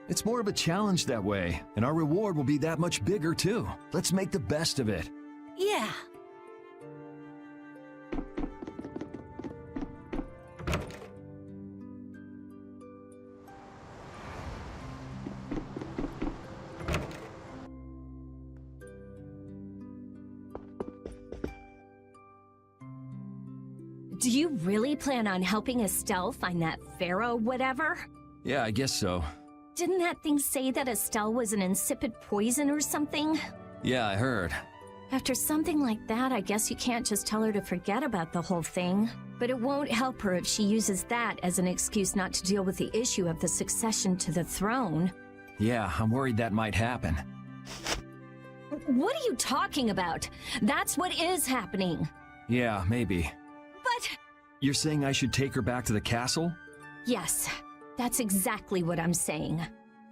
Speaker 4: It's more of a challenge that way, and our reward will be that much bigger too. Let's make the best of it.
Speaker 1: Yeah.
Speaker 11: Do you really plan on helping Estelle find that pharaoh whatever?
Speaker 4: Yeah, I guess so.
Speaker 11: Didn't that thing say that Estelle was an insipid poison or something?
Speaker 4: Yeah, I heard.
Speaker 11: After something like that, I guess you can't just tell her to forget about the whole thing. But it won't help her if she uses that as an excuse not to deal with the issue of the succession to the throne.
Speaker 4: Yeah, I'm worried that might happen.
Speaker 11: What are you talking about? That's what is happening.
Speaker 4: Yeah, maybe.
Speaker 11: But...
Speaker 4: You're saying I should take her back to the castle?
Speaker 11: Yes, that's exactly what I'm saying.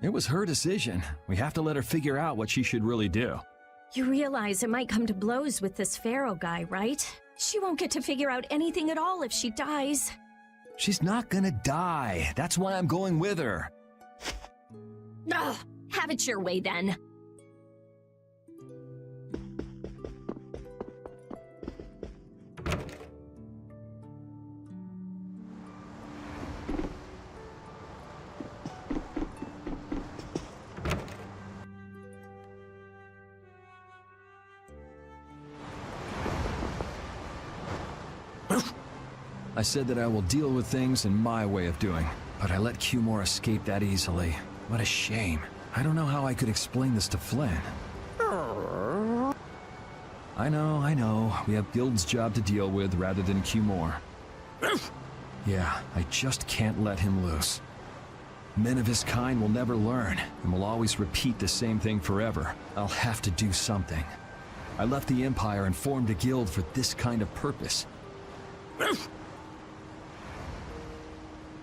Speaker 4: It was her decision. We have to let her figure out what she should really do.
Speaker 11: You realize it might come to blows with this pharaoh guy, right? She won't get to figure out anything at all if she dies.
Speaker 4: She's not gonna die. That's why I'm going with her.
Speaker 11: Ugh, have it your way then.
Speaker 4: I said that I will deal with things in my way of doing, but I let Cumore escape that easily. What a shame. I don't know how I could explain this to Flynn. I know. We have Guild's job to deal with rather than Cumore. Yeah, I just can't let him loose. Men of his kind will never learn, and will always repeat the same thing forever. I'll have to do something. I left the Empire and formed a guild for this kind of purpose.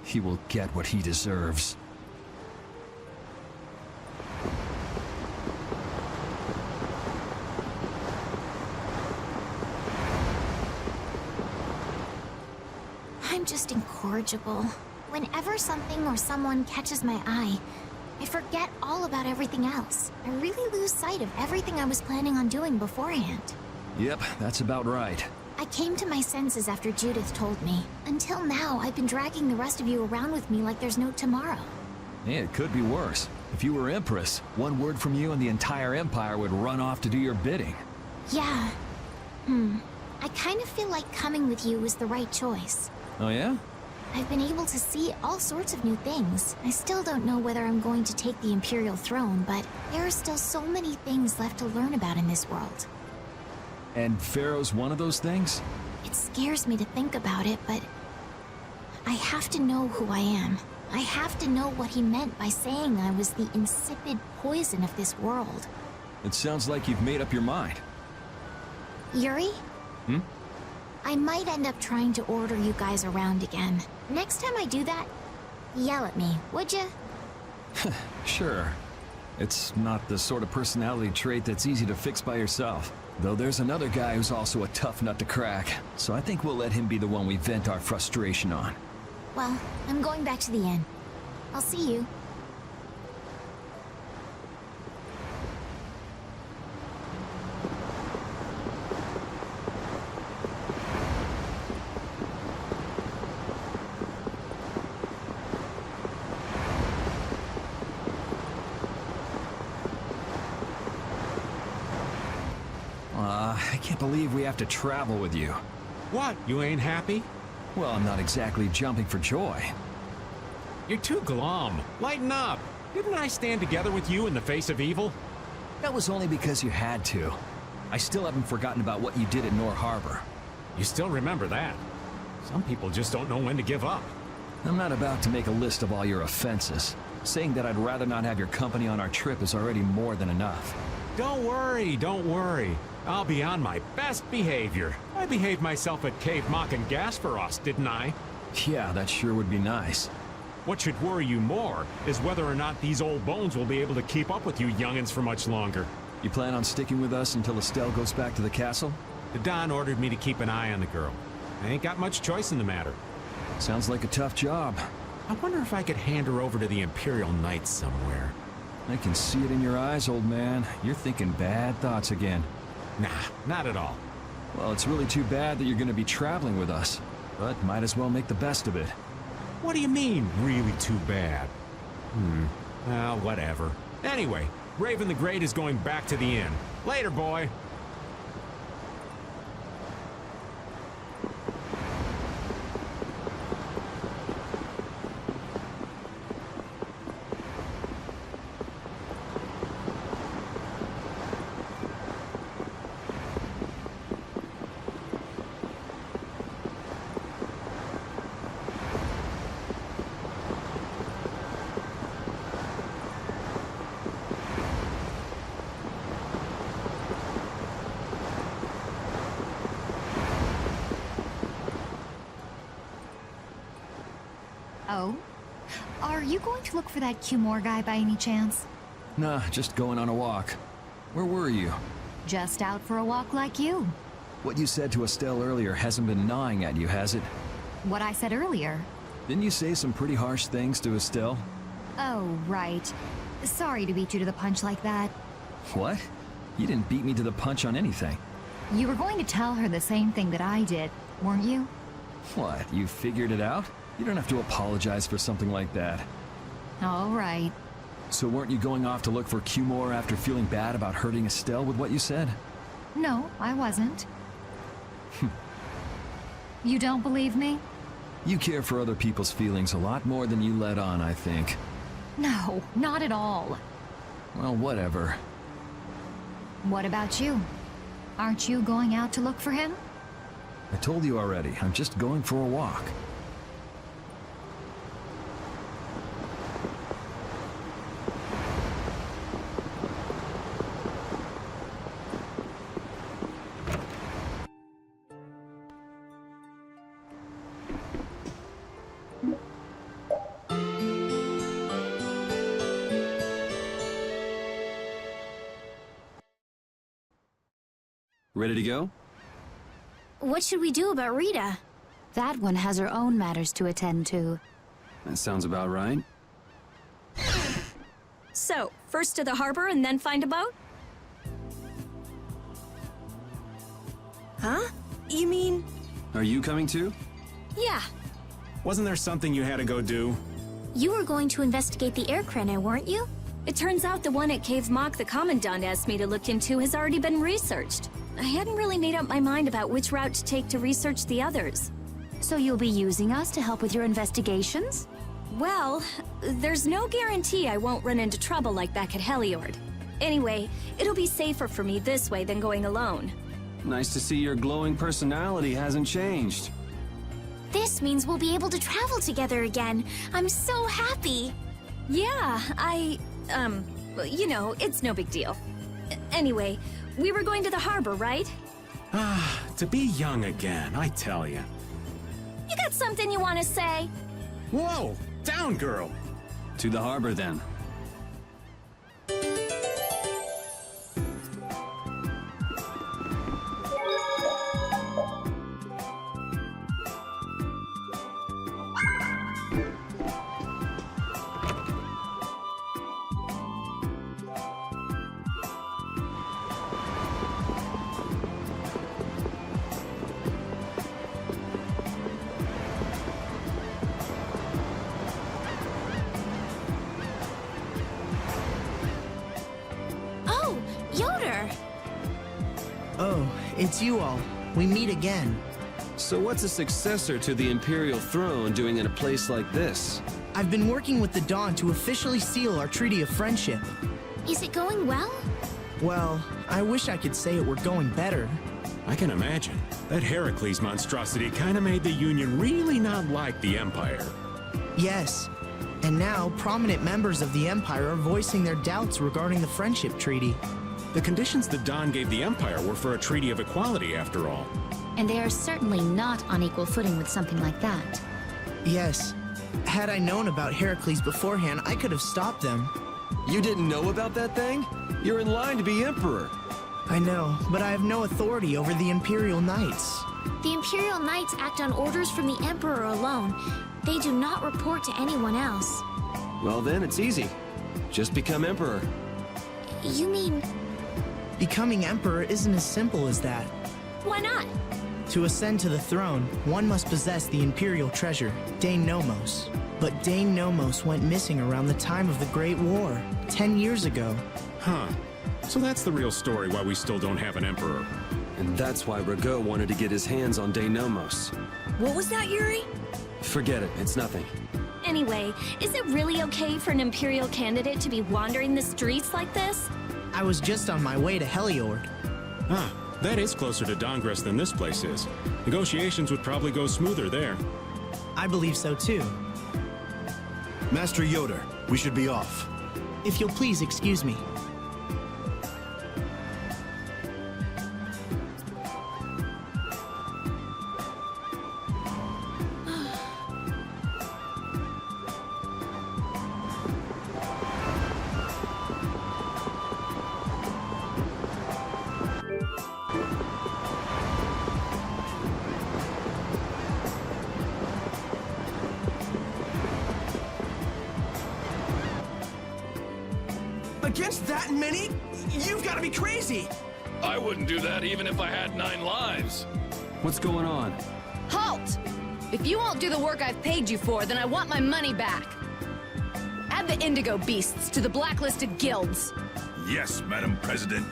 Speaker 4: He will get what he deserves.
Speaker 6: I'm just incorrigible. Whenever something or someone catches my eye, I forget all about everything else. I really lose sight of everything I was planning on doing beforehand.
Speaker 4: Yep, that's about right.
Speaker 6: I came to my senses after Judith told me. Until now, I've been dragging the rest of you around with me like there's no tomorrow.
Speaker 4: Yeah, it could be worse. If you were Empress, one word from you and the entire Empire would run off to do your bidding.
Speaker 6: Yeah. I kind of feel like coming with you was the right choice.
Speaker 4: Oh yeah?
Speaker 6: I've been able to see all sorts of new things. I still don't know whether I'm going to take the Imperial throne, but there are still so many things left to learn about in this world.
Speaker 4: And Pharaoh's one of those things?
Speaker 6: It scares me to think about it, but I have to know who I am. I have to know what he meant by saying I was the insipid poison of this world.
Speaker 4: It sounds like you've made up your mind.
Speaker 6: Yuri? I might end up trying to order you guys around again. Next time I do that, yell at me, would ya?
Speaker 4: Sure. It's not the sort of personality trait that's easy to fix by yourself. Though there's another guy who's also a tough nut to crack, so I think we'll let him be the one we vent our frustration on.
Speaker 6: Well, I'm going back to the inn. I'll see you.
Speaker 4: I can't believe we have to travel with you.
Speaker 12: What, you ain't happy?
Speaker 4: Well, I'm not exactly jumping for joy.
Speaker 12: You're too glum. Lighten up. Didn't I stand together with you in the face of evil?
Speaker 4: That was only because you had to. I still haven't forgotten about what you did at Nor Harbor.
Speaker 12: You still remember that. Some people just don't know when to give up.
Speaker 4: I'm not about to make a list of all your offenses. Saying that I'd rather not have your company on our trip is already more than enough.
Speaker 12: Don't worry. I'll be on my best behavior. I behaved myself at Cave Mock and Gasperos, didn't I?
Speaker 4: Yeah, that sure would be nice.
Speaker 12: What should worry you more is whether or not these old bones will be able to keep up with you youngins for much longer.
Speaker 4: You plan on sticking with us until Estelle goes back to the castle?
Speaker 12: The Don ordered me to keep an eye on the girl. I ain't got much choice in the matter.
Speaker 4: Sounds like a tough job.
Speaker 12: I wonder if I could hand her over to the Imperial Knights somewhere.
Speaker 4: I can see it in your eyes, old man. You're thinking bad thoughts again.
Speaker 12: Nah, not at all.
Speaker 4: Well, it's really too bad that you're going to be traveling with us. But might as well make the best of it.
Speaker 12: What do you mean, really too bad? Well, whatever. Anyway, Raven the Great is going back to the inn. Later, boy.
Speaker 5: Oh? Are you going to look for that Cumore guy by any chance?
Speaker 4: Nah, just going on a walk. Where were you?
Speaker 5: Just out for a walk like you.
Speaker 4: What you said to Estelle earlier hasn't been gnawing at you, has it?
Speaker 5: What I said earlier.
Speaker 4: Didn't you say some pretty harsh things to Estelle?
Speaker 5: Oh, right. Sorry to beat you to the punch like that.
Speaker 4: What? You didn't beat me to the punch on anything.
Speaker 5: You were going to tell her the same thing that I did, weren't you?
Speaker 4: What, you figured it out? You don't have to apologize for something like that.
Speaker 5: All right.
Speaker 4: So weren't you going off to look for Cumore after feeling bad about hurting Estelle with what you said?
Speaker 5: No, I wasn't. You don't believe me?
Speaker 4: You care for other people's feelings a lot more than you let on, I think.
Speaker 5: No, not at all.
Speaker 4: Well, whatever.
Speaker 5: What about you? Aren't you going out to look for him?
Speaker 4: I told you already, I'm just going for a walk.
Speaker 3: Ready to go?
Speaker 6: What should we do about Rita?
Speaker 2: That one has her own matters to attend to.
Speaker 3: That sounds about right.
Speaker 11: So, first to the harbor and then find a boat?
Speaker 1: Huh? You mean...
Speaker 3: Are you coming too?
Speaker 6: Yeah.
Speaker 15: Wasn't there something you had to go do?
Speaker 6: You were going to investigate the air crenna, weren't you?
Speaker 11: It turns out the one at Cave Mock the Commandant asked me to look into has already been researched. I hadn't really made up my mind about which route to take to research the others.
Speaker 2: So you'll be using us to help with your investigations?
Speaker 11: Well, there's no guarantee I won't run into trouble like back at Heliord. Anyway, it'll be safer for me this way than going alone.
Speaker 3: Nice to see your glowing personality hasn't changed.
Speaker 6: This means we'll be able to travel together again. I'm so happy.
Speaker 11: Yeah, you know, it's no big deal. Anyway, we were going to the harbor, right?
Speaker 15: Ah, to be young again, I tell ya.
Speaker 11: You got something you want to say?
Speaker 15: Whoa! Down, girl!
Speaker 3: To the harbor, then.
Speaker 16: Oh, it's you all. We meet again.
Speaker 3: So what's a successor to the Imperial throne doing in a place like this?
Speaker 16: I've been working with the Dawn to officially seal our Treaty of Friendship.
Speaker 6: Is it going well?
Speaker 16: Well, I wish I could say it were going better.
Speaker 15: I can imagine. That Heracles monstrosity kinda made the Union really not like the Empire.
Speaker 16: Yes. And now, prominent members of the Empire are voicing their doubts regarding the Friendship Treaty.
Speaker 15: The conditions the Dawn gave the Empire were for a treaty of equality, after all.
Speaker 2: And they are certainly not on equal footing with something like that.
Speaker 16: Yes. Had I known about Heracles beforehand, I could have stopped them.
Speaker 3: You didn't know about that thing? You're in line to be Emperor.
Speaker 16: I know, but I have no authority over the Imperial Knights.
Speaker 6: The Imperial Knights act on orders from the Emperor alone. They do not report to anyone else.
Speaker 3: Well then, it's easy. Just become Emperor.
Speaker 6: You mean...
Speaker 16: Becoming Emperor isn't as simple as that.
Speaker 6: Why not?
Speaker 16: To ascend to the throne, one must possess the Imperial treasure, Dane Nomos. But Dane Nomos went missing around the time of the Great War, 10 years ago.
Speaker 15: Huh. So that's the real story why we still don't have an Emperor.
Speaker 3: And that's why Rago wanted to get his hands on Dane Nomos.
Speaker 1: What was that, Yuri?
Speaker 3: Forget it, it's nothing.
Speaker 11: Anyway, is it really okay for an Imperial candidate to be wandering the streets like this?
Speaker 16: I was just on my way to Heliord.
Speaker 15: Ah, that is closer to Dongress than this place is. Negotiations would probably go smoother there.
Speaker 16: I believe so too.
Speaker 17: Master Yoder, we should be off.
Speaker 16: If you'll please excuse me.
Speaker 18: Against that many? You've got to be crazy!
Speaker 10: I wouldn't do that even if I had 9 lives.
Speaker 3: What's going on?
Speaker 19: Halt! If you won't do the work I've paid you for, then I want my money back. Add the Indigo Beasts to the blacklisted guilds.
Speaker 8: Yes, Madam President.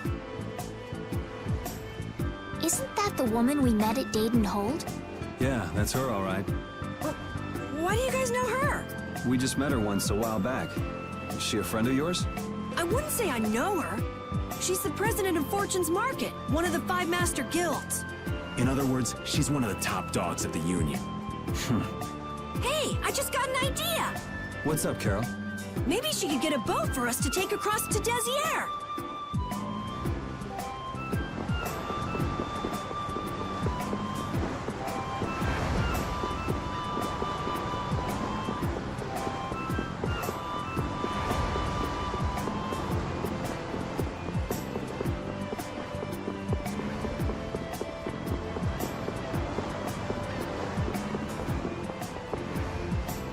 Speaker 6: Isn't that the woman we met at Dayton Hold?
Speaker 3: Yeah, that's her, all right.
Speaker 1: Why do you guys know her?
Speaker 3: We just met her once a while back. Is she a friend of yours?
Speaker 1: I wouldn't say I know her. She's the president of Fortune's Market, one of the 5 master guilds.
Speaker 15: In other words, she's one of the top dogs of the Union.
Speaker 1: Hey, I just got an idea!
Speaker 3: What's up, Carol?
Speaker 1: Maybe she could get a boat for us to take across to Desier.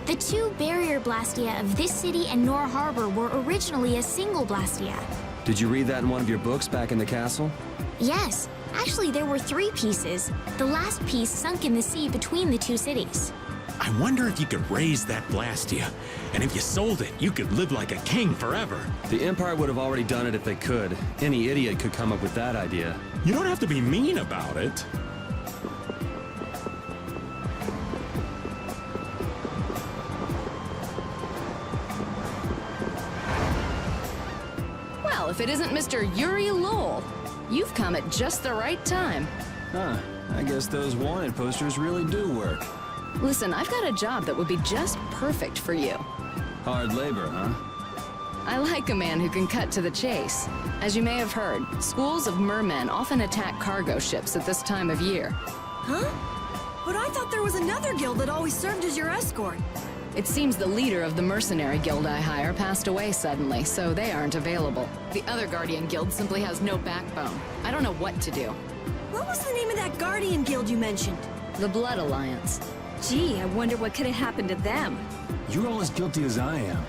Speaker 6: The 2 barrier Blastia of this city and Nor Harbor were originally a single Blastia.
Speaker 3: Did you read that in one of your books back in the castle?
Speaker 6: Yes, actually there were 3 pieces. The last piece sunk in the sea between the 2 cities.
Speaker 15: I wonder if you could raise that Blastia, and if you sold it, you could live like a king forever.
Speaker 3: The Empire would have already done it if they could. Any idiot could come up with that idea.
Speaker 15: You don't have to be mean about it.
Speaker 19: Well, if it isn't Mr. Yuri Lowell, you've come at just the right time.
Speaker 3: Huh. I guess those wanted posters really do work.
Speaker 19: Listen, I've got a job that would be just perfect for you.
Speaker 3: Hard labor, huh?
Speaker 19: I like a man who can cut to the chase. As you may have heard, schools of mermen often attack cargo ships at this time of year.
Speaker 1: Huh? But I thought there was another guild that always served as your escort.
Speaker 19: It seems the leader of the mercenary guild I hire passed away suddenly, so they aren't available. The other Guardian guild simply has no backbone. I don't know what to do.
Speaker 1: What was the name of that Guardian guild you mentioned?
Speaker 19: The Blood Alliance.
Speaker 11: Gee, I wonder what could have happened to them.
Speaker 3: You're all as guilty as I am.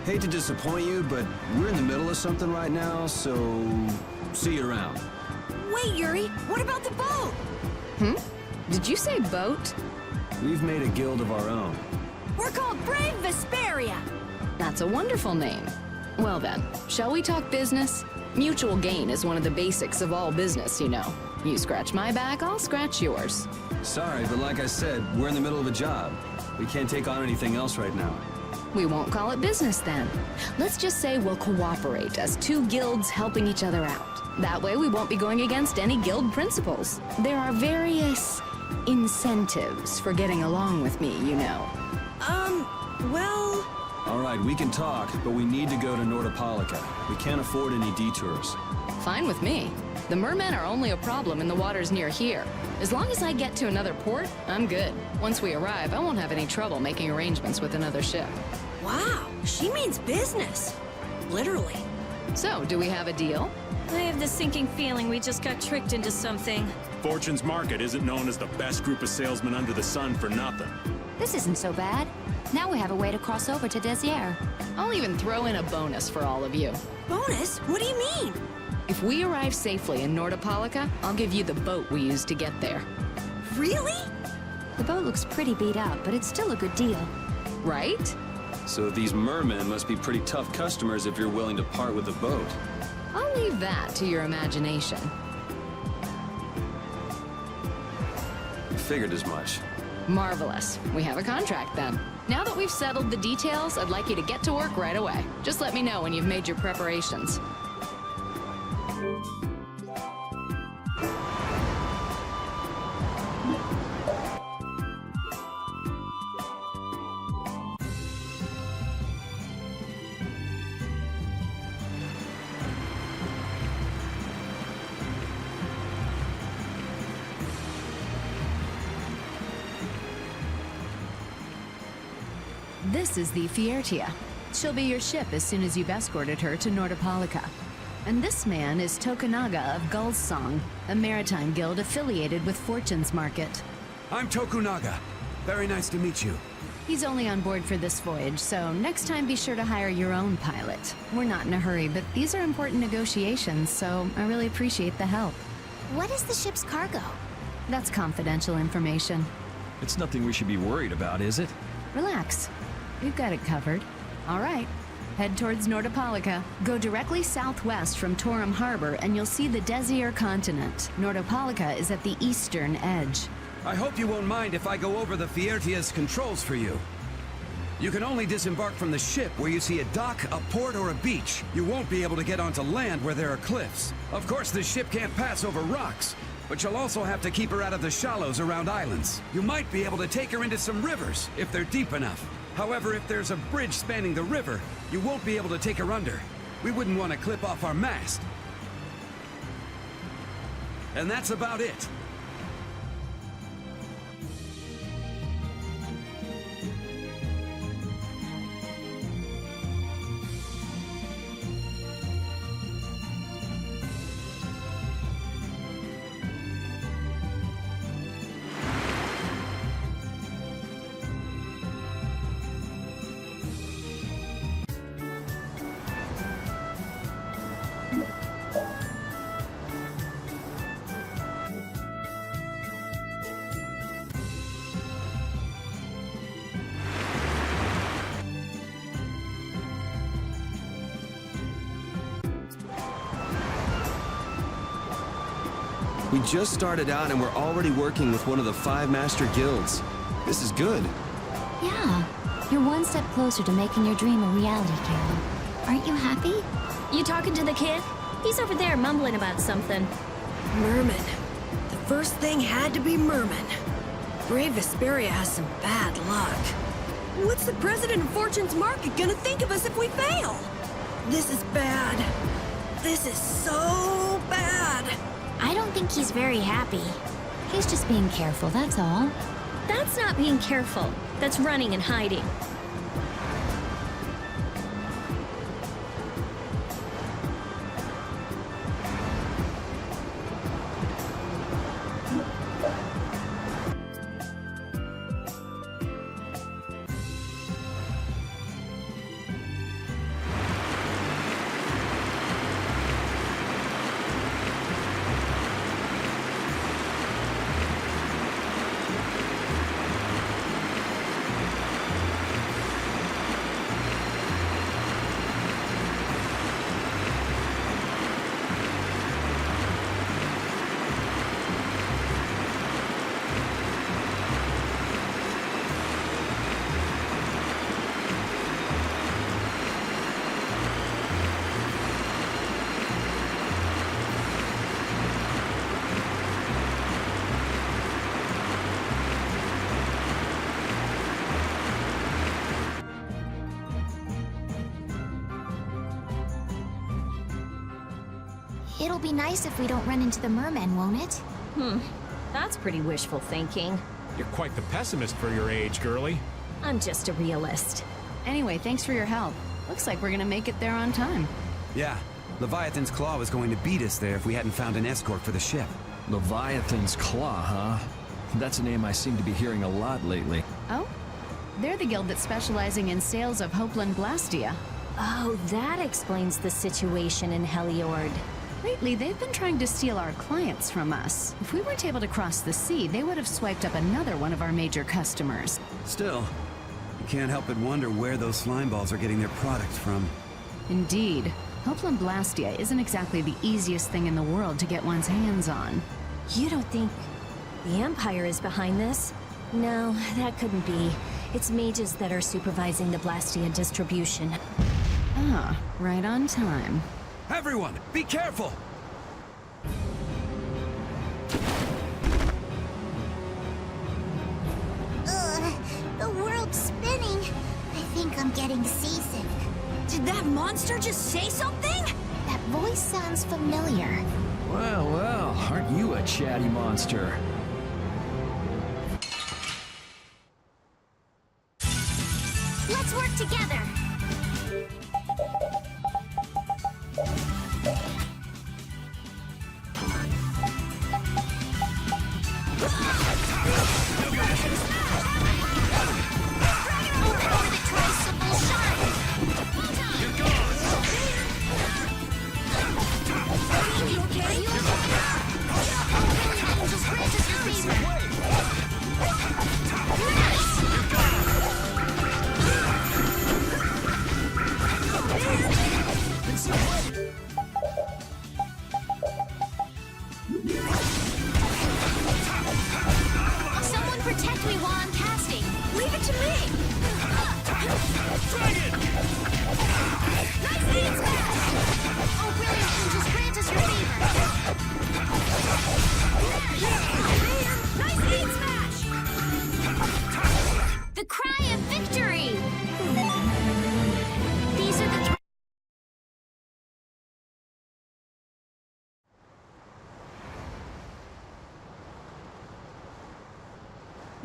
Speaker 3: Hate to disappoint you, but we're in the middle of something right now, so see you around.
Speaker 1: Wait, Yuri, what about the boat?
Speaker 19: Did you say boat?
Speaker 3: We've made a guild of our own.
Speaker 1: We're called Brave Vesperia.
Speaker 19: That's a wonderful name. Well then, shall we talk business? Mutual gain is one of the basics of all business, you know. You scratch my back, I'll scratch yours.
Speaker 3: Sorry, but like I said, we're in the middle of a job. We can't take on anything else right now.
Speaker 19: We won't call it business then. Let's just say we'll cooperate as 2 guilds helping each other out. That way we won't be going against any guild principles. There are various incentives for getting along with me, you know.
Speaker 1: Well...
Speaker 3: All right, we can talk, but we need to go to Nordopolica. We can't afford any detours.
Speaker 19: Fine with me. The mermen are only a problem in the waters near here. As long as I get to another port, I'm good. Once we arrive, I won't have any trouble making arrangements with another ship.
Speaker 1: Wow, she means business. Literally.
Speaker 19: So, do we have a deal?
Speaker 11: I have the sinking feeling we just got tricked into something.
Speaker 15: Fortune's Market isn't known as the best group of salesmen under the sun for nothing.
Speaker 2: This isn't so bad. Now we have a way to cross over to Desier.
Speaker 19: I'll even throw in a bonus for all of you.
Speaker 1: Bonus? What do you mean?
Speaker 19: If we arrive safely in Nordopolica, I'll give you the boat we used to get there.
Speaker 1: Really?
Speaker 2: The boat looks pretty beat up, but it's still a good deal.
Speaker 19: Right?
Speaker 3: So these mermen must be pretty tough customers if you're willing to part with the boat.
Speaker 19: I'll leave that to your imagination.
Speaker 3: I figured as much.
Speaker 19: Marvelous. We have a contract then. Now that we've settled the details, I'd like you to get to work right away. Just let me know when you've made your preparations. This is the Fiertia. She'll be your ship as soon as you've escorted her to Nordopolica. And this man is Tokunaga of Gull's Song, a maritime guild affiliated with Fortune's Market.
Speaker 18: I'm Tokunaga. Very nice to meet you.
Speaker 2: He's only on board for this voyage, so next time be sure to hire your own pilot. We're not in a hurry, but these are important negotiations, so I really appreciate the help.
Speaker 6: What is the ship's cargo?
Speaker 2: That's confidential information.
Speaker 4: It's nothing we should be worried about, is it?
Speaker 2: Relax. We've got it covered. All right. Head towards Nordopolica. Go directly southwest from Torum Harbor, and you'll see the Desier continent. Nordopolica is at the eastern edge.
Speaker 20: I hope you won't mind if I go over the Fiertia's controls for you. You can only disembark from the ship where you see a dock, a port, or a beach. You won't be able to get onto land where there are cliffs. Of course, the ship can't pass over rocks, but you'll also have to keep her out of the shallows around islands. You might be able to take her into some rivers, if they're deep enough. However, if there's a bridge spanning the river, you won't be able to take her under. We wouldn't want to clip off our mast. And that's about it.
Speaker 3: We just started out and we're already working with one of the 5 master guilds. This is good.
Speaker 5: Yeah, you're one step closer to making your dream a reality, Carol. Aren't you happy?
Speaker 11: You talking to the kid? He's over there mumbling about something.
Speaker 1: Merman. The first thing had to be Merman. Brave Vesperia has some bad luck. What's the president of Fortune's Market gonna think of us if we fail? This is bad. This is so bad.
Speaker 6: I don't think he's very happy.
Speaker 5: He's just being careful, that's all.
Speaker 11: That's not being careful. That's running and hiding.
Speaker 6: It'll be nice if we don't run into the mermen, won't it?
Speaker 11: That's pretty wishful thinking.
Speaker 12: You're quite the pessimist for your age, girlie.
Speaker 11: I'm just a realist.
Speaker 2: Anyway, thanks for your help. Looks like we're gonna make it there on time.
Speaker 20: Yeah, Leviathan's Claw was going to beat us there if we hadn't found an escort for the ship.
Speaker 4: Leviathan's Claw, huh? That's a name I seem to be hearing a lot lately.
Speaker 2: Oh? They're the guild that's specializing in sales of Hopeland Blastia.
Speaker 11: Oh, that explains the situation in Heliord.
Speaker 2: Lately, they've been trying to steal our clients from us. If we weren't able to cross the sea, they would have swiped up another one of our major customers.
Speaker 20: Still, you can't help but wonder where those slime balls are getting their products from.
Speaker 2: Indeed. Hopeland Blastia isn't exactly the easiest thing in the world to get one's hands on.
Speaker 11: You don't think the Empire is behind this? No, that couldn't be. It's mages that are supervising the Blastia distribution.
Speaker 2: Ah, right on time.
Speaker 20: Everyone, be careful!
Speaker 6: Ugh, the world's spinning. I think I'm getting seasick.
Speaker 1: Did that monster just say something?
Speaker 6: That voice sounds familiar.
Speaker 4: Well, well, aren't you a chatty monster?
Speaker 6: Let's work together.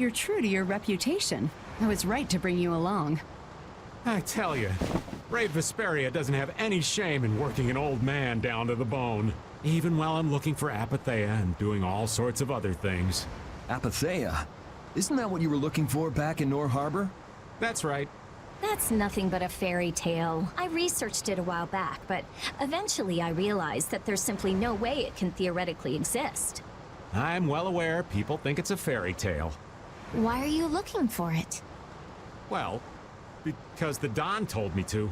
Speaker 2: You're true to your reputation. I was right to bring you along.
Speaker 12: I tell you, Brave Vesperia doesn't have any shame in working an old man down to the bone. Even while I'm looking for Apatheia and doing all sorts of other things.
Speaker 4: Apatheia? Isn't that what you were looking for back in Nor Harbor?
Speaker 12: That's right.
Speaker 11: That's nothing but a fairy tale. I researched it a while back, but eventually I realized that there's simply no way it can theoretically exist.
Speaker 12: I'm well aware people think it's a fairy tale.
Speaker 6: Why are you looking for it?
Speaker 12: Well, because the Don told me to.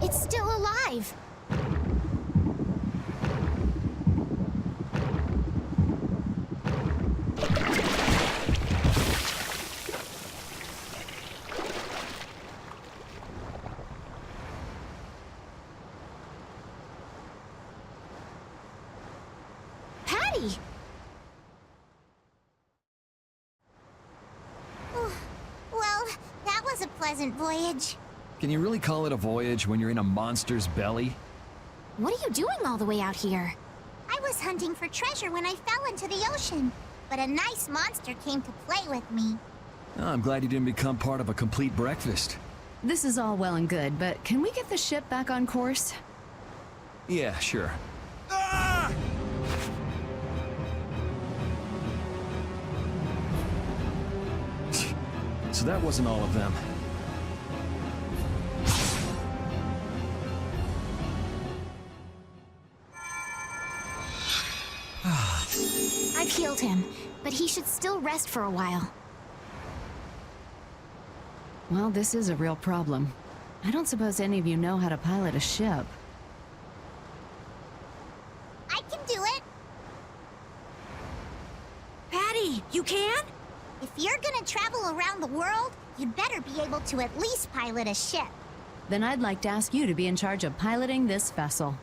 Speaker 6: It's still alive. Patty!
Speaker 21: Well, that was a pleasant voyage.
Speaker 4: Can you really call it a voyage when you're in a monster's belly?
Speaker 6: What are you doing all the way out here?
Speaker 21: I was hunting for treasure when I fell into the ocean, but a nice monster came to play with me.
Speaker 4: Oh, I'm glad you didn't become part of a complete breakfast.
Speaker 2: This is all well and good, but can we get the ship back on course?
Speaker 4: Yeah, sure. So that wasn't all of them.
Speaker 6: I've healed him, but he should still rest for a while.
Speaker 2: Well, this is a real problem. I don't suppose any of you know how to pilot a ship.
Speaker 21: I can do it.
Speaker 1: Patty, you can?
Speaker 21: If you're gonna travel around the world, you'd better be able to at least pilot a ship.
Speaker 2: Then I'd like to ask you to be in charge of piloting this vessel.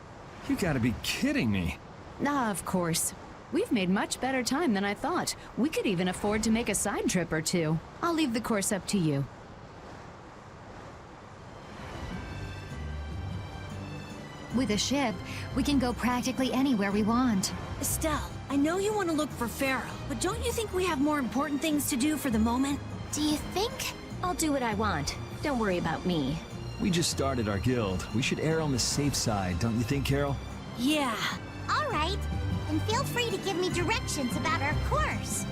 Speaker 4: You gotta be kidding me.
Speaker 2: Ah, of course. We've made much better time than I thought. We could even afford to make a side trip or two. I'll leave the course up to you.
Speaker 5: With a ship, we can go practically anywhere we want.
Speaker 1: Estelle, I know you want to look for Pharaoh, but don't you think we have more important things to do for the moment?
Speaker 6: Do you think?
Speaker 11: I'll do what I want. Don't worry about me.
Speaker 4: We just started our guild. We should err on the safe side, don't you think, Carol?
Speaker 1: Yeah.
Speaker 21: All right, then feel free to give me directions about our course.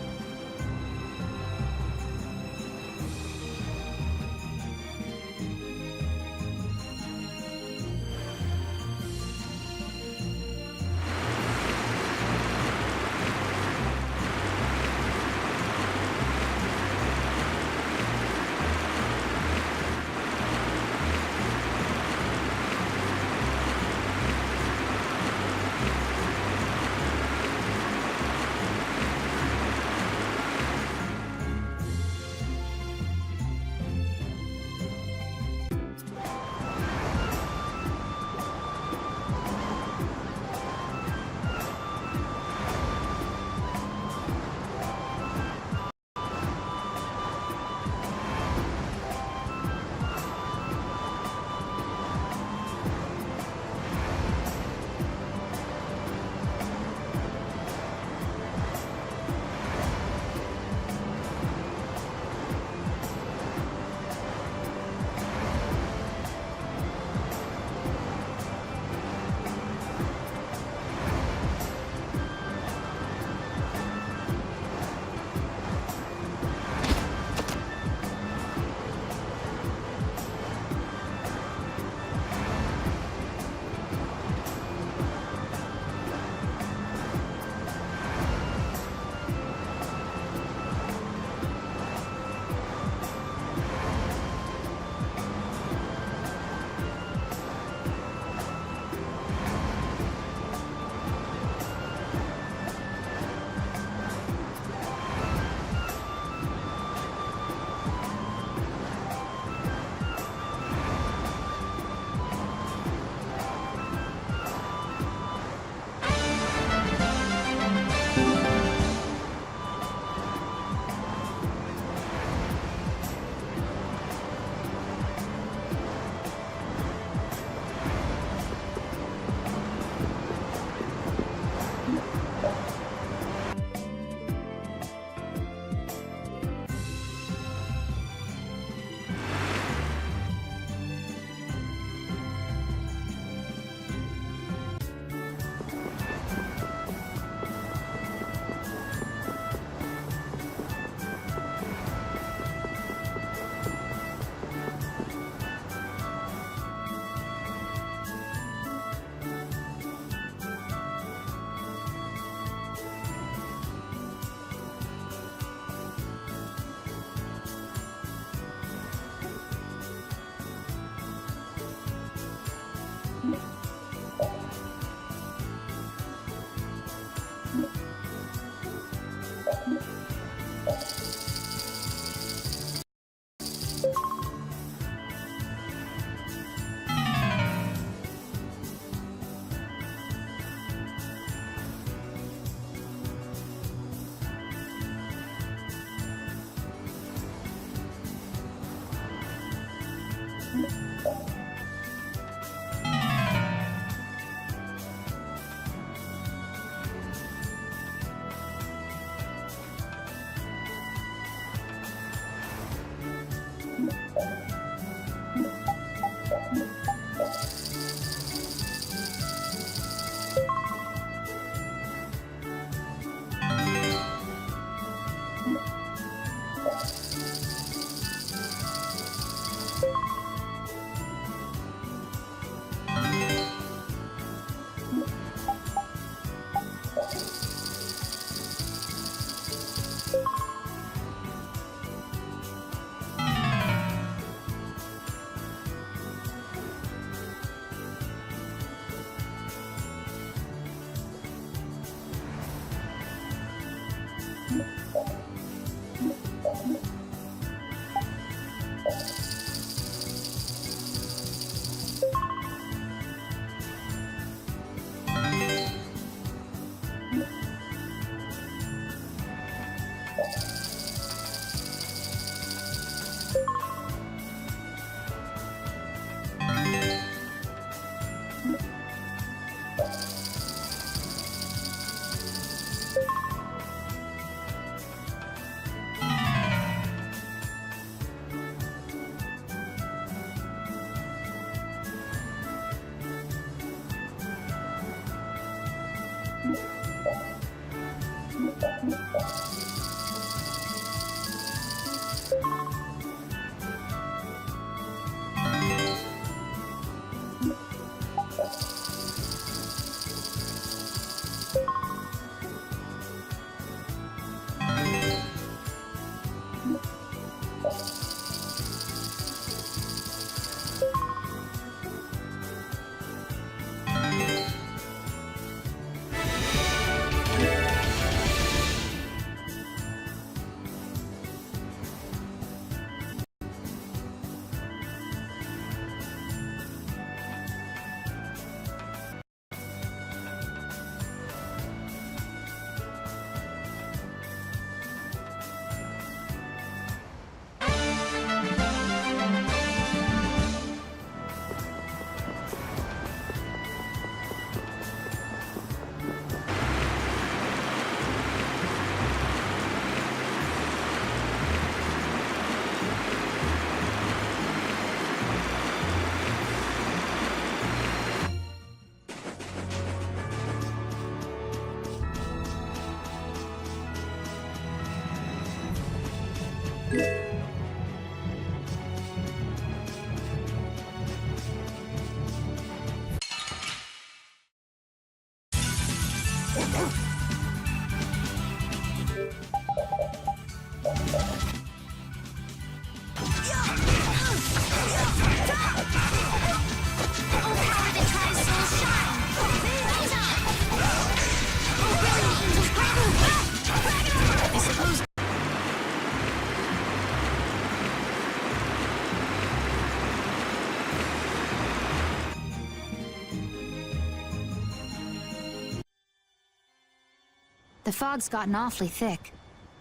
Speaker 5: The fog's gotten awfully thick.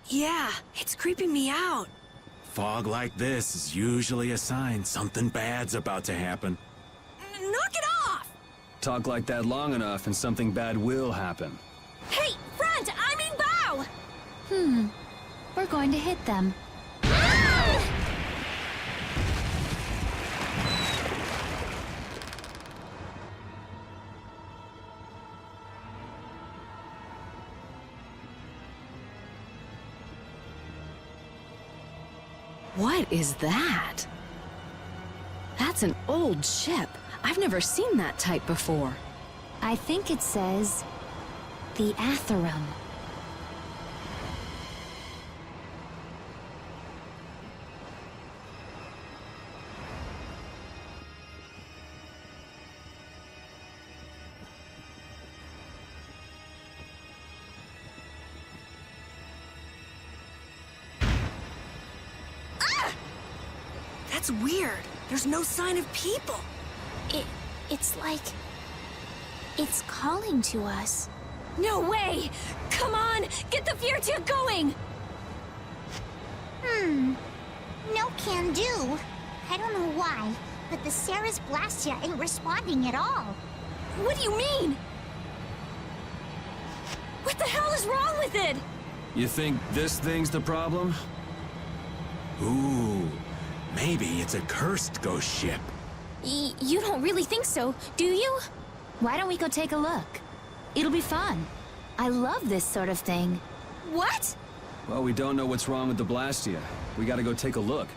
Speaker 1: Yeah, it's creeping me out.
Speaker 15: Fog like this is usually a sign something bad's about to happen.
Speaker 1: Knock it off!
Speaker 3: Talk like that long enough and something bad will happen.
Speaker 6: Hey, front! I mean bow!
Speaker 5: We're going to hit them.
Speaker 19: What is that? That's an old ship. I've never seen that type before.
Speaker 5: I think it says the Atherum.
Speaker 1: That's weird. There's no sign of people.
Speaker 6: It's like... it's calling to us.
Speaker 11: No way! Come on! Get the Fiertia going!
Speaker 21: No can do. I don't know why, but the Ceres Blastia ain't responding at all.
Speaker 11: What do you mean? What the hell is wrong with it?
Speaker 3: You think this thing's the problem?
Speaker 15: Ooh, maybe it's a cursed ghost ship.
Speaker 6: You don't really think so, do you?
Speaker 5: Why don't we go take a look? It'll be fun. I love this sort of thing.
Speaker 6: What?
Speaker 3: Well, we don't know what's wrong with the Blastia. We gotta go take a look.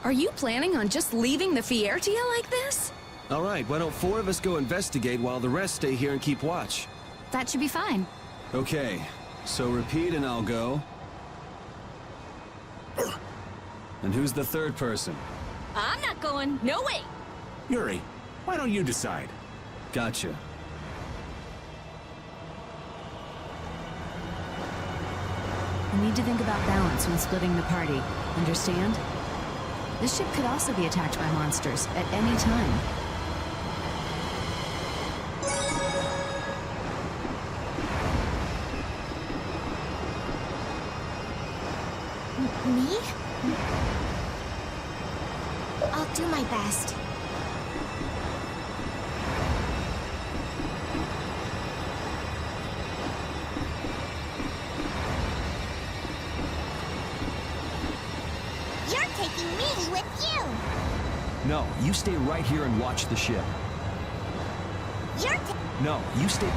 Speaker 19: Are you planning on just leaving the Fiertia like this?
Speaker 3: All right, why don't 4 of us go investigate while the rest stay here and keep watch?
Speaker 5: That should be fine.
Speaker 3: Okay, so repeat and I'll go. And who's the third person?
Speaker 11: I'm not going. No way!
Speaker 15: Yuri, why don't you decide?
Speaker 2: need to think about balance when splitting the party. Understand? This ship could also be attacked by monsters at any time.
Speaker 6: Me? I'll do my best.
Speaker 21: You're taking me with you.
Speaker 4: No, you stay right here and watch the ship. No, you stay...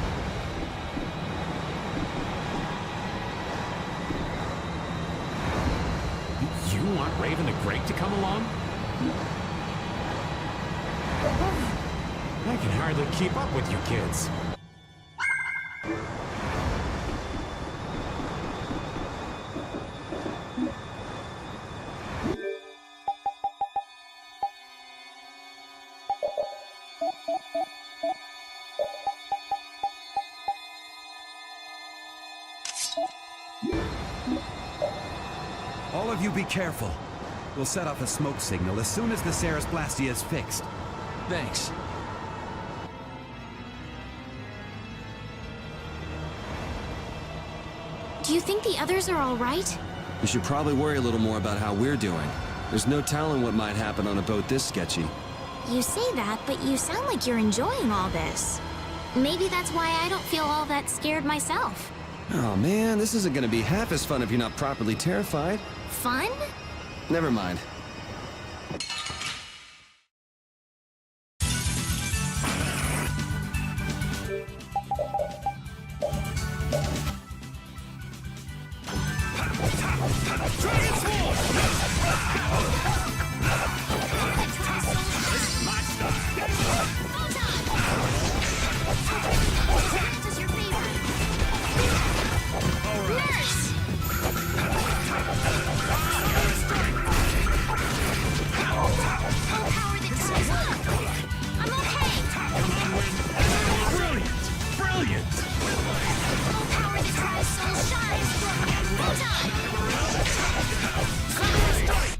Speaker 12: You want Raven the Great to come along? I can hardly keep up with you kids.
Speaker 20: All of you be careful. We'll set off a smoke signal as soon as the Ceres Blastia is fixed.
Speaker 4: Thanks.
Speaker 6: Do you think the others are all right?
Speaker 3: You should probably worry a little more about how we're doing. There's no telling what might happen on a boat this sketchy.
Speaker 6: You say that, but you sound like you're enjoying all this. Maybe that's why I don't feel all that scared myself.
Speaker 3: Oh man, this isn't gonna be half as fun if you're not properly terrified.
Speaker 6: Fun?
Speaker 3: Never mind.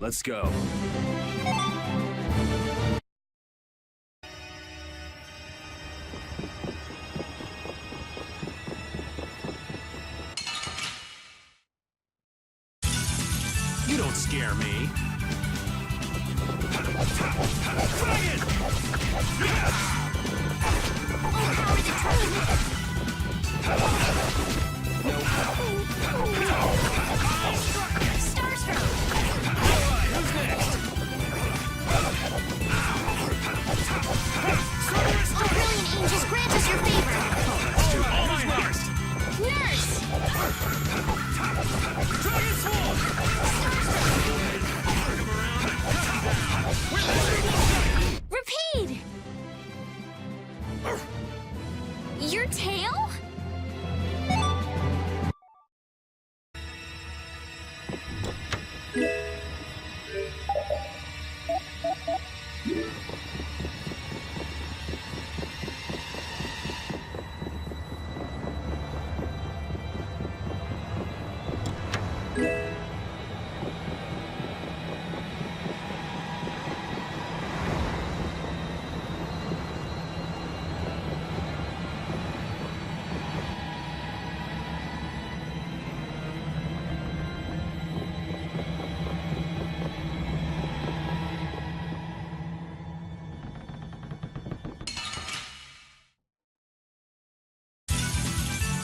Speaker 4: Let's go.
Speaker 15: You don't scare me.
Speaker 6: Repeat! Your tail?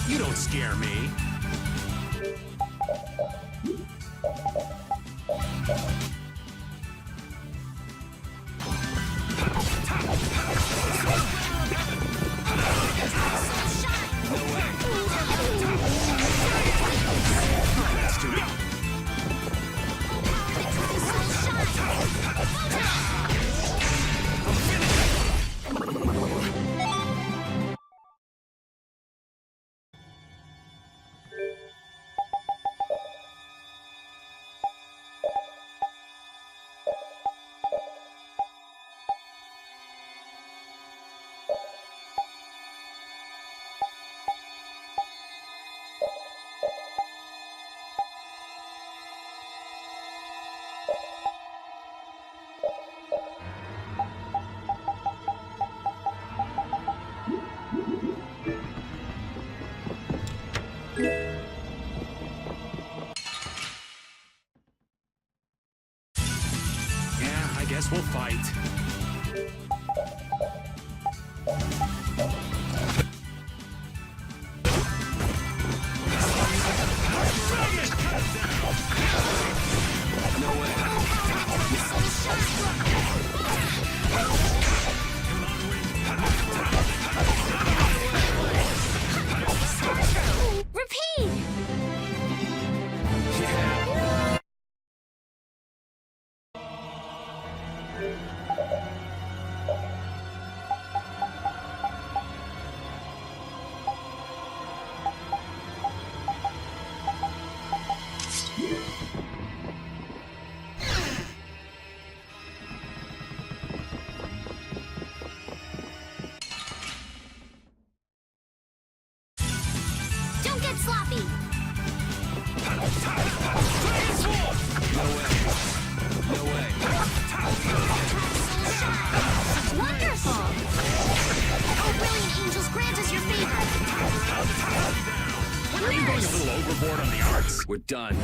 Speaker 15: You don't scare me. report on the arts.
Speaker 4: We're done.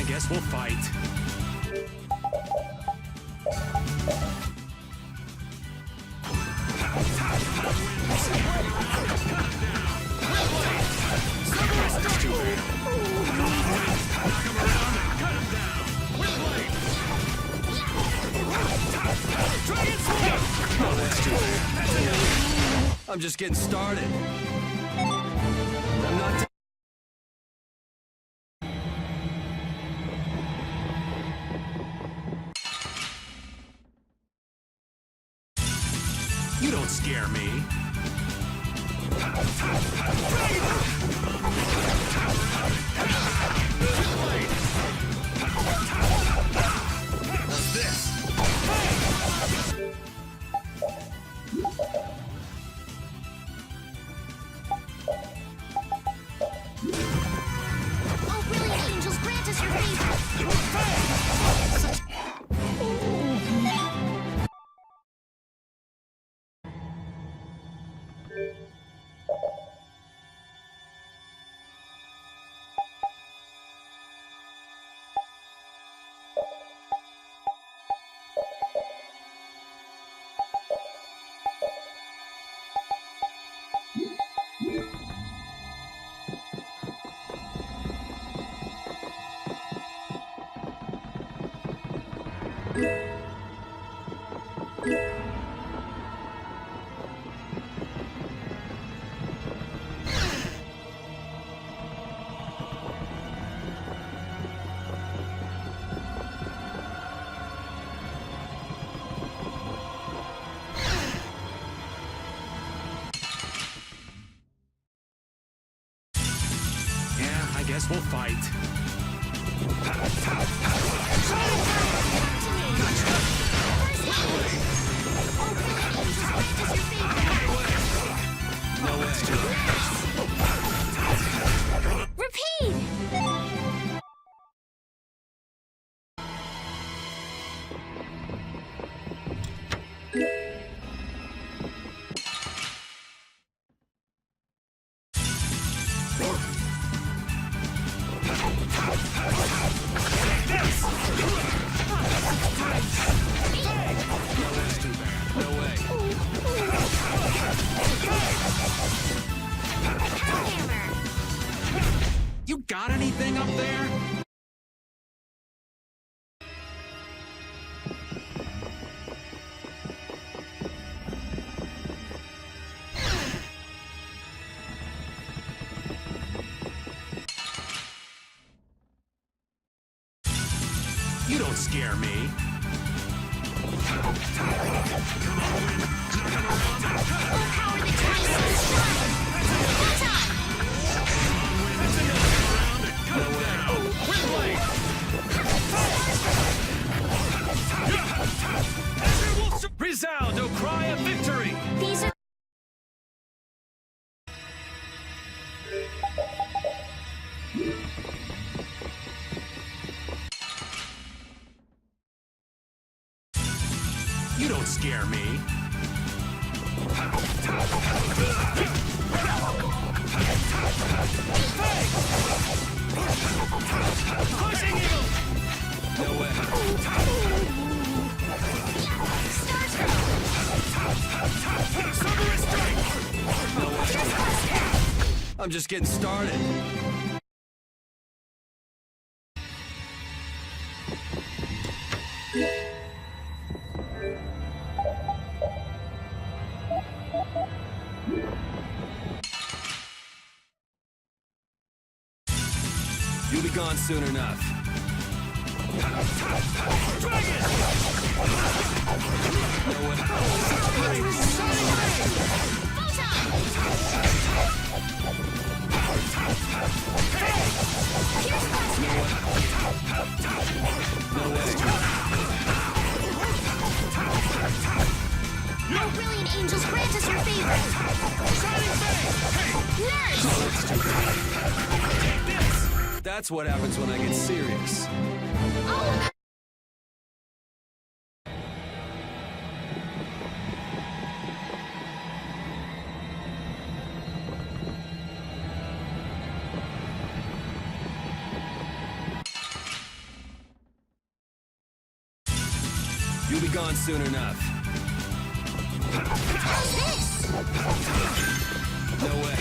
Speaker 15: Guess we'll fight.
Speaker 8: That's too bad. Knock him around and cut him down. Windblade!
Speaker 3: Oh, that's too bad. That's enough. I'm just getting started. I'm not.
Speaker 15: You don't scare me.
Speaker 8: What's this?
Speaker 21: Oh, brilliant angels, grant us your favor.
Speaker 15: I guess we'll fight.
Speaker 8: No way.
Speaker 6: Repeat!
Speaker 15: You got anything up there? You don't scare me.
Speaker 8: Resound, O cry of victory!
Speaker 6: These are...
Speaker 15: You don't scare me.
Speaker 8: Push
Speaker 3: No way. I'm just getting started. You'll be gone soon enough.
Speaker 6: No brilliant angels grant us your favor. Nurse!
Speaker 3: That's what happens when I get serious.
Speaker 6: Oh!
Speaker 3: You'll be gone soon enough.
Speaker 6: How's this?
Speaker 3: No way.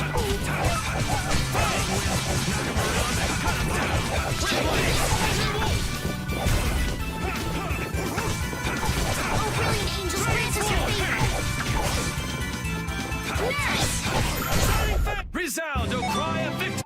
Speaker 6: Oh, brilliant angels grant us your favor. Nurse!
Speaker 3: Resound, O cry of victory!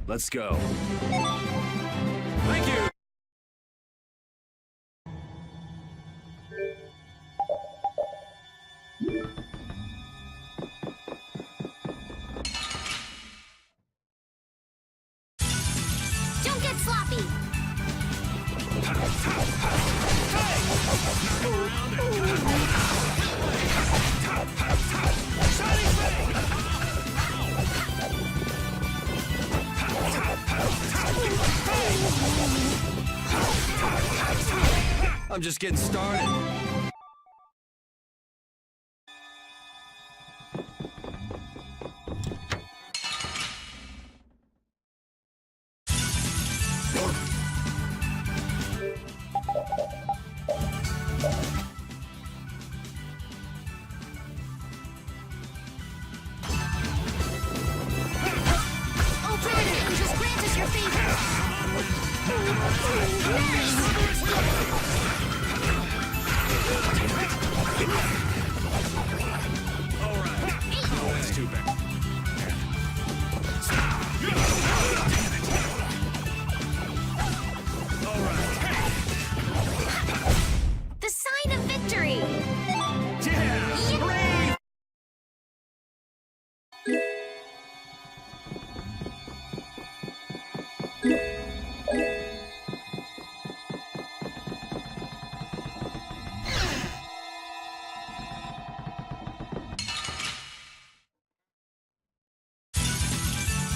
Speaker 3: Let's go. Thank you.
Speaker 6: Don't get sloppy.
Speaker 3: I'm just getting started.
Speaker 6: Oh, brilliant angels grant us your favor.
Speaker 15: That's too bad.
Speaker 6: The sign of victory.
Speaker 15: Yeah! Hooray!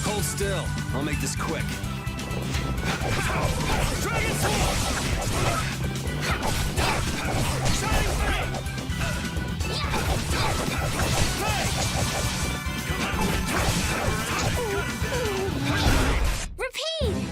Speaker 3: Hold still. I'll make this quick.
Speaker 8: Dragon
Speaker 6: Repeat.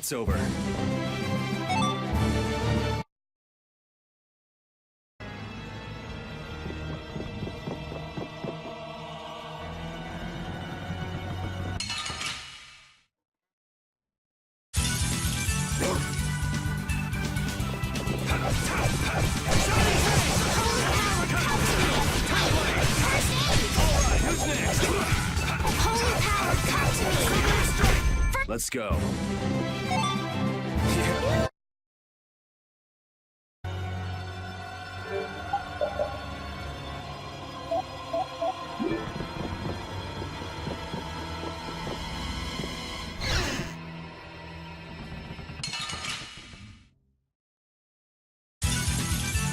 Speaker 3: that's over. Let's go.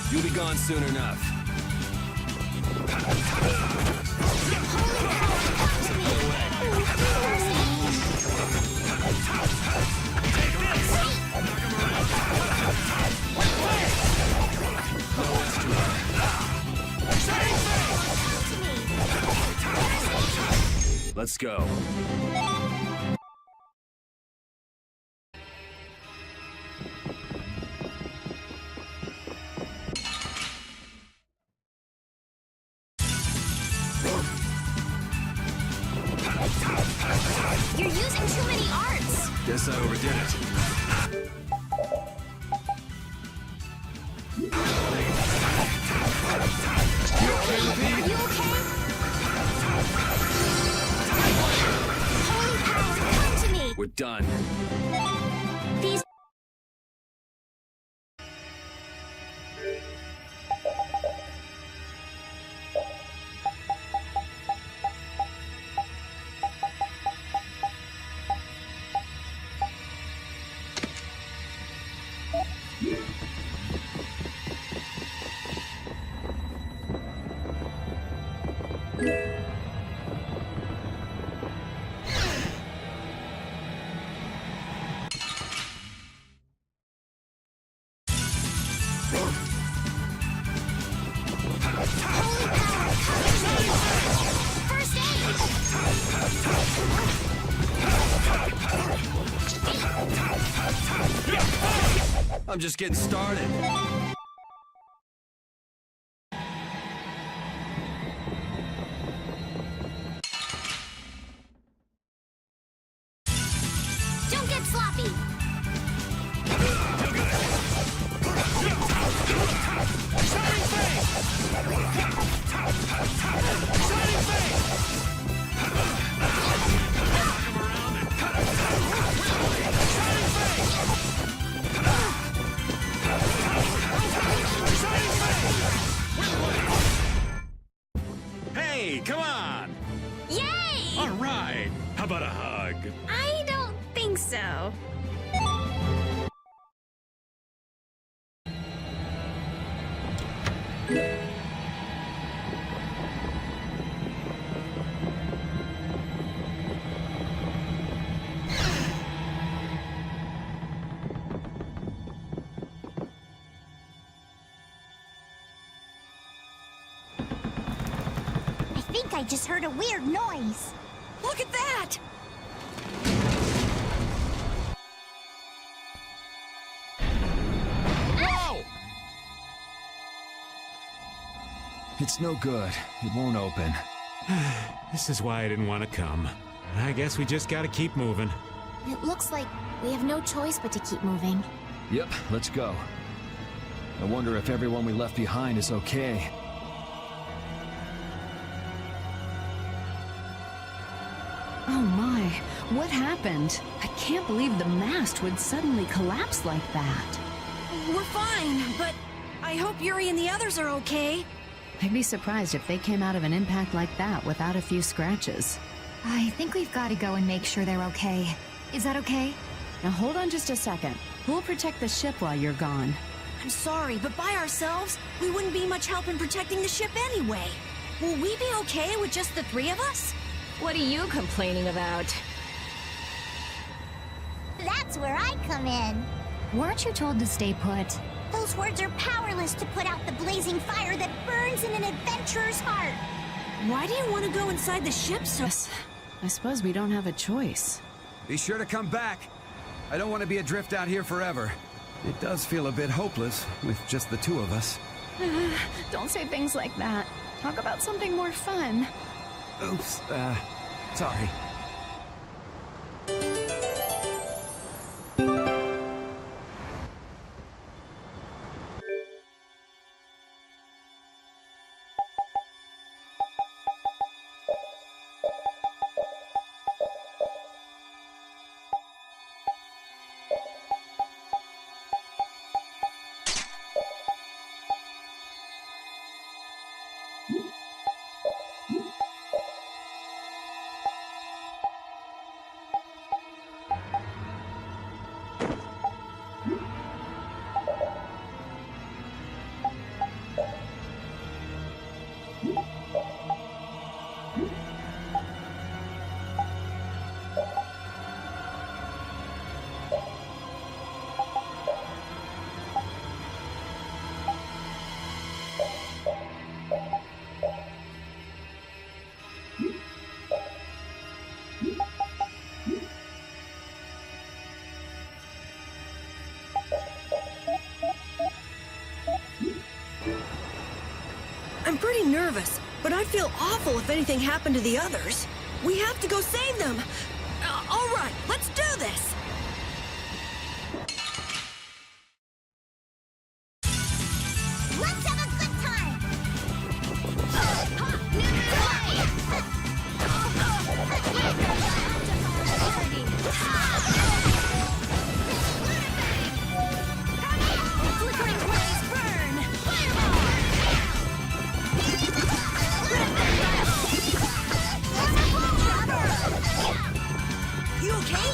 Speaker 3: You'll be gone soon enough. Let's go.
Speaker 6: You're using too many arts.
Speaker 3: Guess I overdid it. We're done.
Speaker 6: These...
Speaker 3: I'm just getting started.
Speaker 6: Don't get sloppy.
Speaker 15: Hey, come on!
Speaker 6: Yay!
Speaker 15: All right. How about a hug?
Speaker 6: I don't think so.
Speaker 21: I think I just heard a weird noise.
Speaker 1: Look at that!
Speaker 15: Whoa!
Speaker 4: It's no good. It won't open.
Speaker 12: This is why I didn't want to come. I guess we just gotta keep moving.
Speaker 6: It looks like we have no choice but to keep moving.
Speaker 4: Yep, let's go. I wonder if everyone we left behind is okay.
Speaker 2: Oh my, what happened? I can't believe the mast would suddenly collapse like that.
Speaker 1: We're fine, but I hope Yuri and the others are okay.
Speaker 2: I'd be surprised if they came out of an impact like that without a few scratches.
Speaker 5: I think we've got to go and make sure they're okay. Is that okay?
Speaker 2: Now hold on just a second. Who'll protect the ship while you're gone?
Speaker 1: I'm sorry, but by ourselves, we wouldn't be much help in protecting the ship anyway. Will we be okay with just the three of us?
Speaker 11: What are you complaining about?
Speaker 21: That's where I come in.
Speaker 5: Weren't you told to stay put?
Speaker 21: Those words are powerless to put out the blazing fire that burns in an adventurer's heart.
Speaker 1: Why do you want to go inside the ship so...
Speaker 2: I suppose we don't have a choice.
Speaker 20: Be sure to come back. I don't want to be adrift out here forever. It does feel a bit hopeless with just the two of us.
Speaker 2: Don't say things like that. Talk about something more fun.
Speaker 20: Oops, sorry.
Speaker 1: I'm pretty nervous, but I'd feel awful if anything happened to the others. We have to go save them. All right, let's do this.
Speaker 21: Let's have a good time!
Speaker 6: Flickering blaze burn!
Speaker 1: You okay?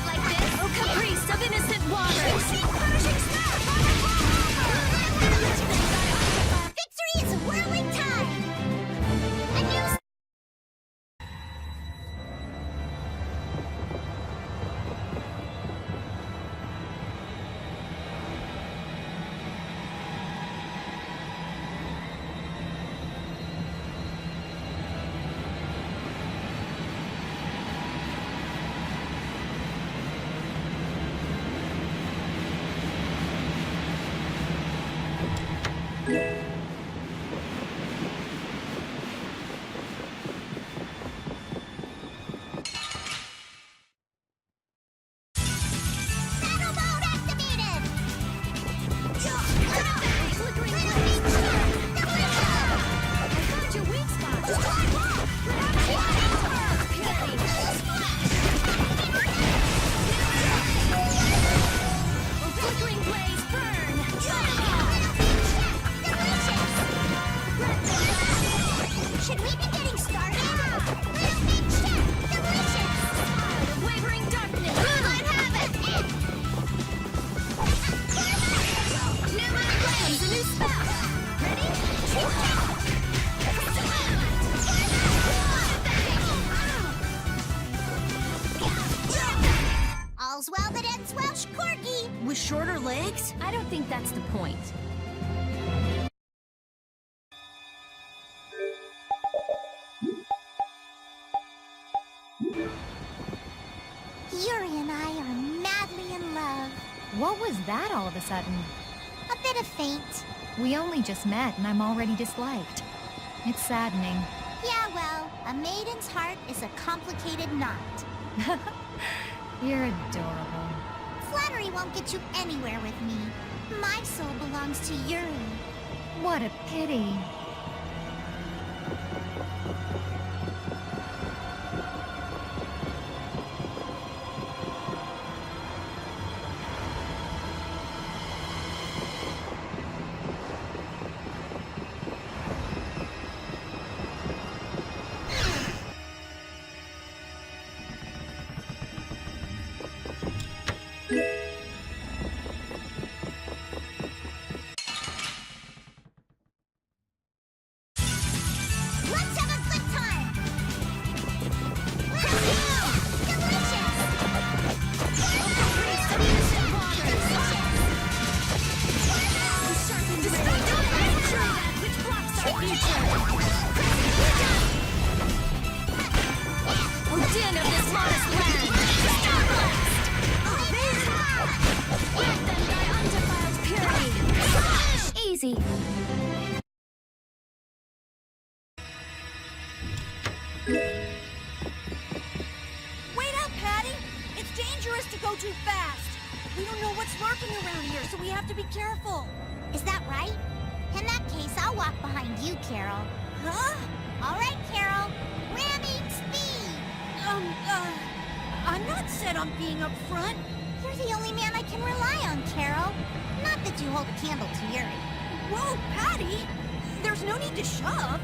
Speaker 6: Like this? Oh, caprice of innocent waters!
Speaker 21: Victory is whirling time! A new battle mode activated!
Speaker 6: Flickering blaze burn! I found your weak spot! Flickering blaze burn!
Speaker 21: Should we be getting started?
Speaker 6: The wavering darkness!
Speaker 21: I'd have it!
Speaker 6: New moon blaze, a new spell! Ready?
Speaker 21: All's well that ends well, Corky!
Speaker 1: With shorter legs?
Speaker 11: I don't think that's the point.
Speaker 21: Yuri and I are madly in love.
Speaker 5: What was that all of a sudden?
Speaker 21: A bit of faint.
Speaker 5: We only just met and I'm already disliked. It's saddening.
Speaker 21: Yeah, well, a maiden's heart is a complicated knot.
Speaker 5: You're adorable.
Speaker 21: Flattery won't get you anywhere with me. My soul belongs to Yuri.
Speaker 5: What a pity.
Speaker 21: Let's have a good time! Let's go! Delicious!
Speaker 11: din of this modest land! Star Blast! Grant them thy undefiled purity! Easy.
Speaker 1: Wait up, Patty! It's dangerous to go too fast. We don't know what's lurking around here, so we have to be careful.
Speaker 21: Is that right? In that case, I'll walk behind you, Carol.
Speaker 1: Huh?
Speaker 21: All right, Carol. Ramming speed!
Speaker 1: I'm not set on being up front.
Speaker 21: You're the only man I can rely on, Carol. Not that you hold a candle to Yuri.
Speaker 1: Whoa, Patty! There's no need to shove.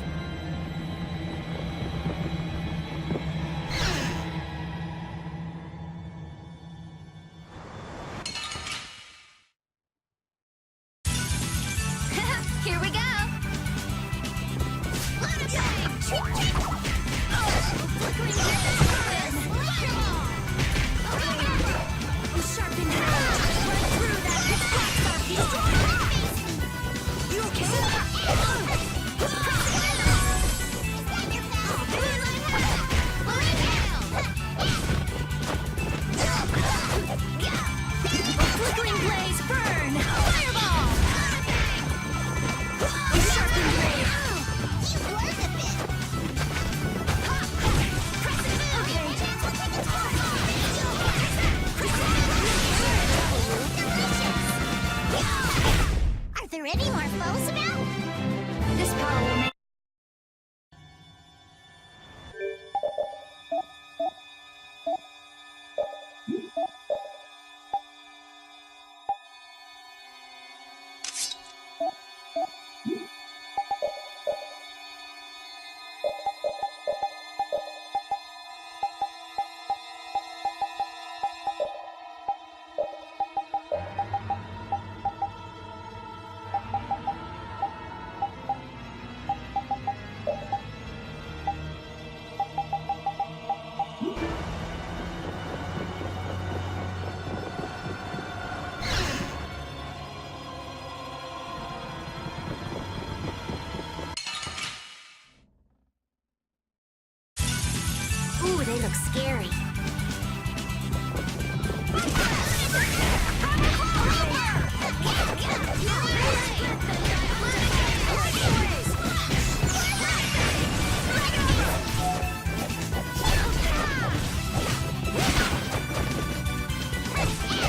Speaker 11: Here we go!
Speaker 1: You okay?
Speaker 11: Flickering blaze, burn! Fireball! Sharpened blade!
Speaker 21: Are there any more foes about?
Speaker 11: This power will make...
Speaker 21: Ooh, they look scary.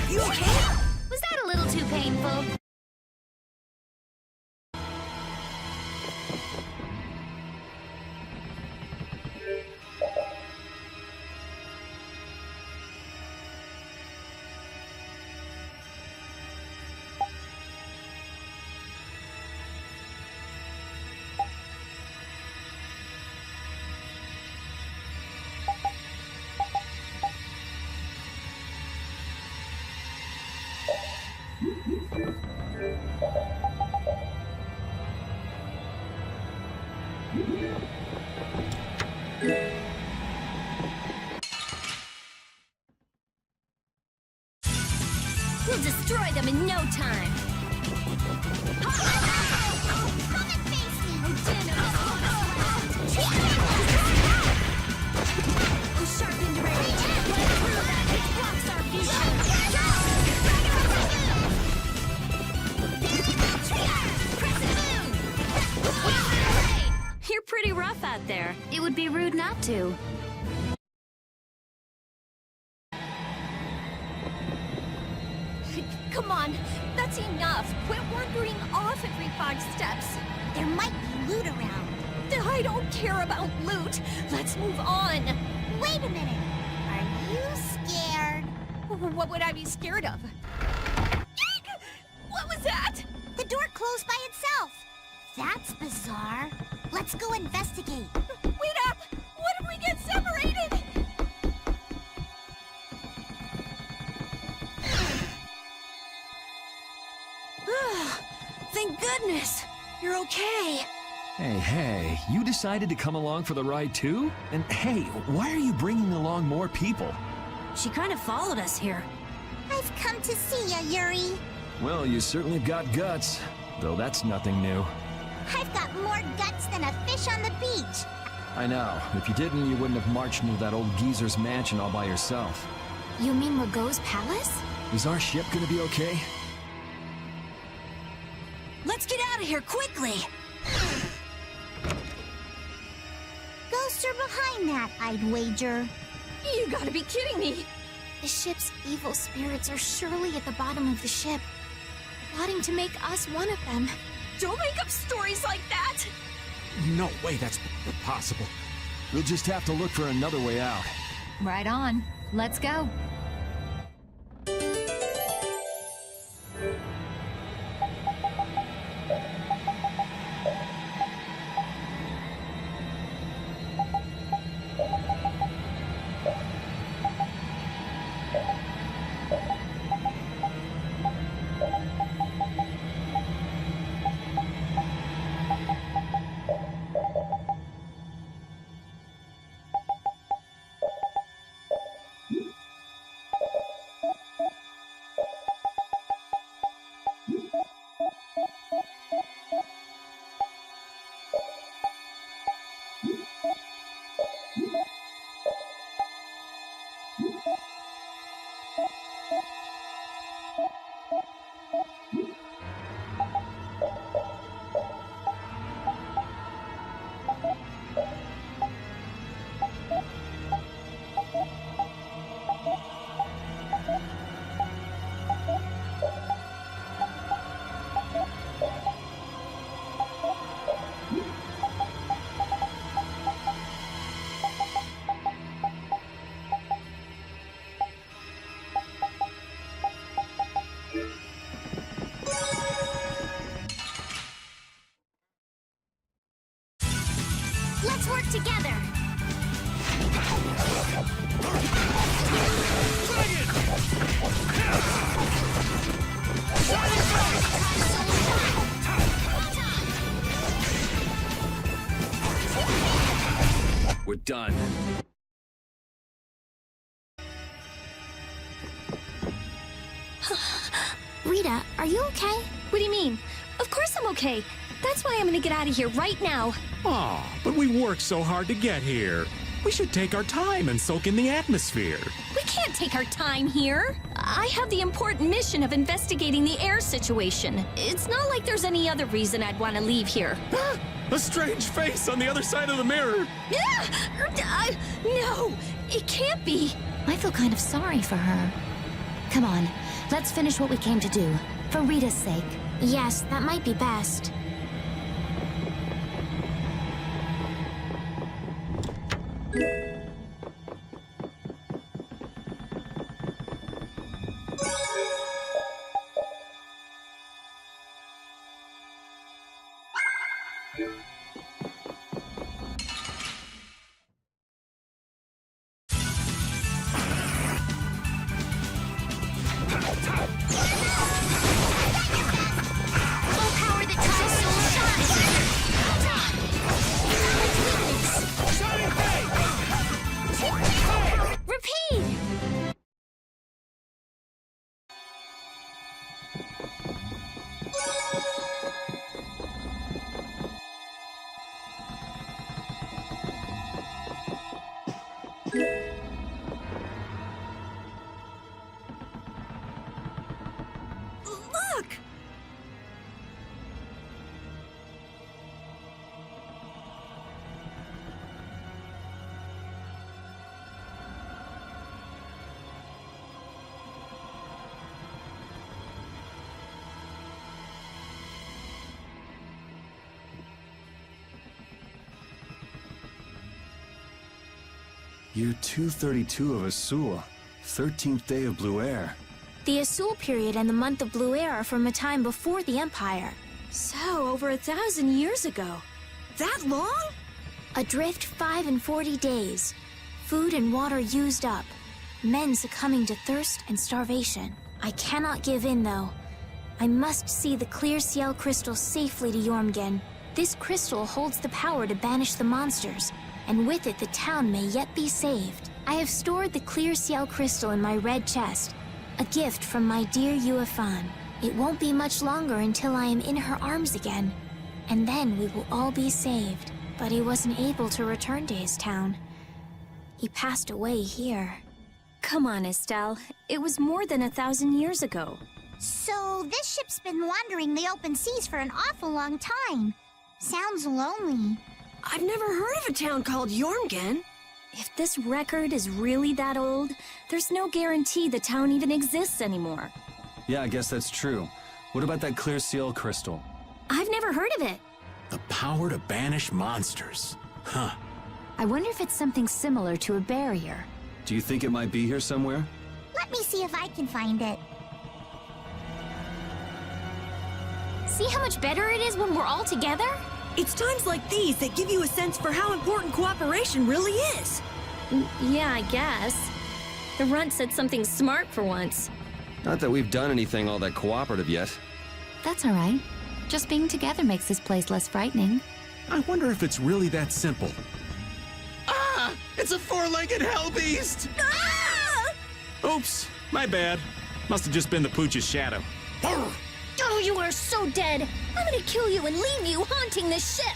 Speaker 1: You okay?
Speaker 11: Was that a little too painful? We'll destroy them in no time. Sharpened rage. Blocks our vision. You're pretty rough out there. It would be rude not to.
Speaker 1: Come on, that's enough. Quit wandering off every 5 steps.
Speaker 21: There might be loot around.
Speaker 1: I don't care about loot. Let's move on.
Speaker 21: Wait a minute. Are you scared?
Speaker 1: What would I be scared of? What was that?
Speaker 21: The door closed by itself. That's bizarre. Let's go investigate.
Speaker 1: Wait up! What if we get separated? Thank goodness. You're okay.
Speaker 4: Hey, you decided to come along for the ride too? And hey, why are you bringing along more people?
Speaker 1: She kind of followed us here.
Speaker 21: I've come to see ya, Yuri.
Speaker 4: Well, you certainly got guts, though that's nothing new.
Speaker 21: I've got more guts than a fish on the beach.
Speaker 4: I know. If you didn't, you wouldn't have marched into that old geezer's mansion all by yourself.
Speaker 6: You mean Rago's palace?
Speaker 4: Is our ship gonna be okay?
Speaker 1: Let's get out of here quickly!
Speaker 21: Ghosts are behind that, I'd wager.
Speaker 6: You gotta be kidding me! The ship's evil spirits are surely at the bottom of the ship, plotting to make us one of them. Don't make up stories like that!
Speaker 12: No way that's possible.
Speaker 4: We'll just have to look for another way out.
Speaker 5: Right on. Let's go.
Speaker 6: Let's work together!
Speaker 4: We're done.
Speaker 6: Rita, are you okay?
Speaker 11: What do you mean? Of course I'm okay. That's why I'm gonna get out of here right now.
Speaker 12: Aw, but we worked so hard to get here. We should take our time and soak in the atmosphere.
Speaker 11: We can't take our time here. I have the important mission of investigating the air situation. It's not like there's any other reason I'd want to leave here.
Speaker 12: A strange face on the other side of the mirror.
Speaker 11: No, it can't be.
Speaker 2: I feel kind of sorry for her. Come on, let's finish what we came to do, for Rita's sake.
Speaker 6: Yes, that might be best.
Speaker 1: Look!
Speaker 17: Year 232 of Asul, 13th day of Blue Air.
Speaker 6: The Asul period and the month of Blue Air are from a time before the Empire. So, over 1,000 years ago.
Speaker 1: That long?
Speaker 6: Adrift 5 and 40 days. Food and water used up. Men succumbing to thirst and starvation. I cannot give in, though. I must see the clear Ciel crystal safely to Jormungand. This crystal holds the power to banish the monsters, and with it the town may yet be saved. I have stored the clear Ciel crystal in my red chest, a gift from my dear Yuefan. It won't be much longer until I am in her arms again, and then we will all be saved. But he wasn't able to return to his town. He passed away here.
Speaker 11: Come on, Estelle. It was more than 1,000 years ago.
Speaker 21: So this ship's been wandering the open seas for an awful long time. Sounds lonely.
Speaker 1: I've never heard of a town called Jormungand.
Speaker 11: If this record is really that old, there's no guarantee the town even exists anymore.
Speaker 3: Yeah, I guess that's true. What about that clear seal crystal?
Speaker 6: I've never heard of it.
Speaker 15: The power to banish monsters. Huh.
Speaker 5: I wonder if it's something similar to a barrier.
Speaker 3: Do you think it might be here somewhere?
Speaker 21: Let me see if I can find it.
Speaker 6: See how much better it is when we're all together?
Speaker 1: It's times like these that give you a sense for how important cooperation really is.
Speaker 11: Yeah, I guess. The runt said something smart for once.
Speaker 3: Not that we've done anything all that cooperative yet.
Speaker 5: That's all right. Just being together makes this place less frightening.
Speaker 15: I wonder if it's really that simple.
Speaker 18: Ah! It's a four-legged hell beast!
Speaker 6: Ah!
Speaker 15: Oops, my bad. Must have just been the pooch's shadow.
Speaker 6: Oh, you are so dead! I'm gonna kill you and leave you haunting the ship!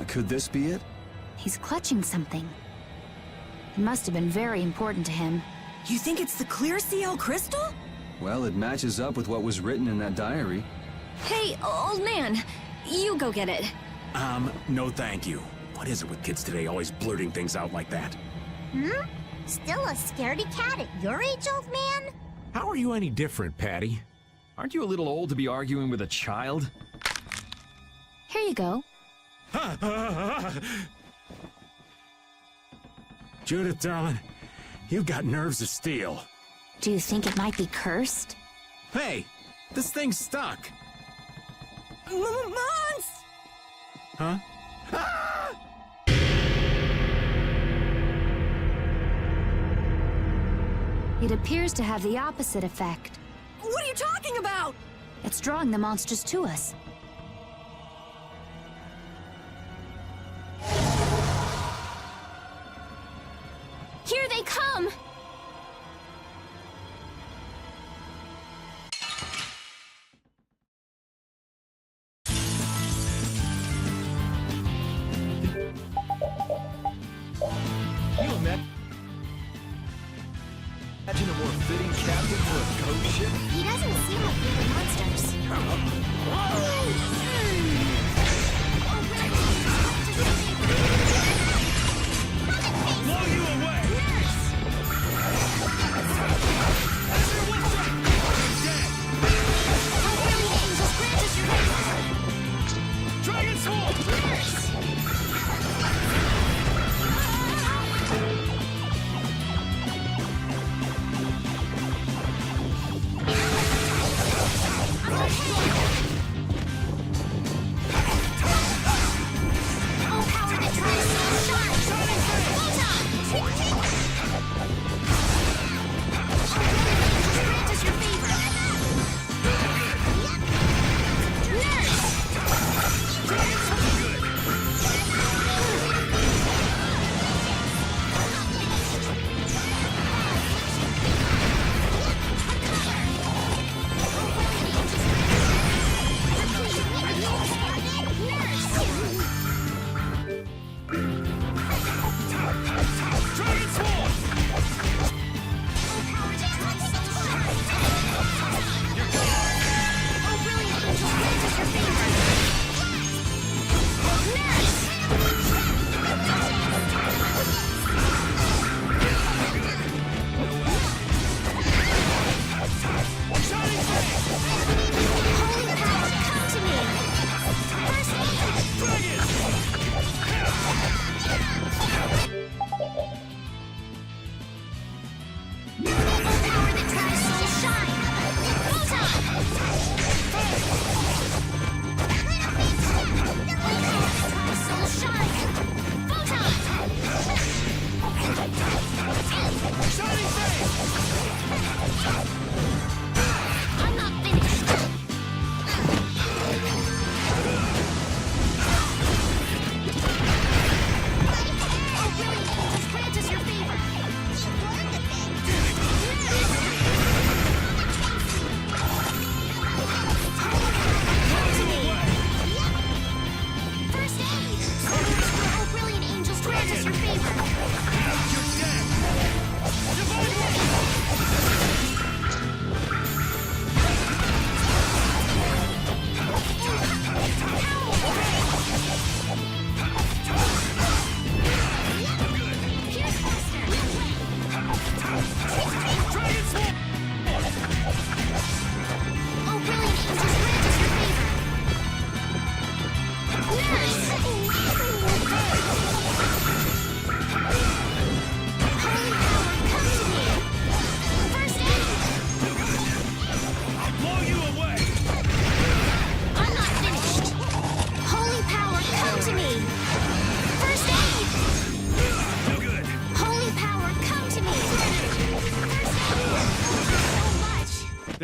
Speaker 3: Could this be it?
Speaker 5: He's clutching something. It must have been very important to him.
Speaker 1: You think it's the clear seal crystal?
Speaker 3: Well, it matches up with what was written in that diary.
Speaker 11: Hey, old man, you go get it.
Speaker 15: No thank you. What is it with kids today always blurting things out like that?
Speaker 21: Still a scaredy cat at your age, old man?
Speaker 15: How are you any different, Patty?
Speaker 4: Aren't you a little old to be arguing with a child?
Speaker 5: Here you go.
Speaker 15: Judith, darling, you've got nerves of steel.
Speaker 5: Do you think it might be cursed?
Speaker 15: Hey, this thing's stuck.
Speaker 1: Mons!
Speaker 15: Huh? Ah!
Speaker 5: It appears to have the opposite effect.
Speaker 1: What are you talking about?
Speaker 5: It's drawing the monsters to us.
Speaker 6: Here they come!
Speaker 4: Imagine a more fitting captain for a ghost ship?
Speaker 21: He doesn't seem like we're the monsters.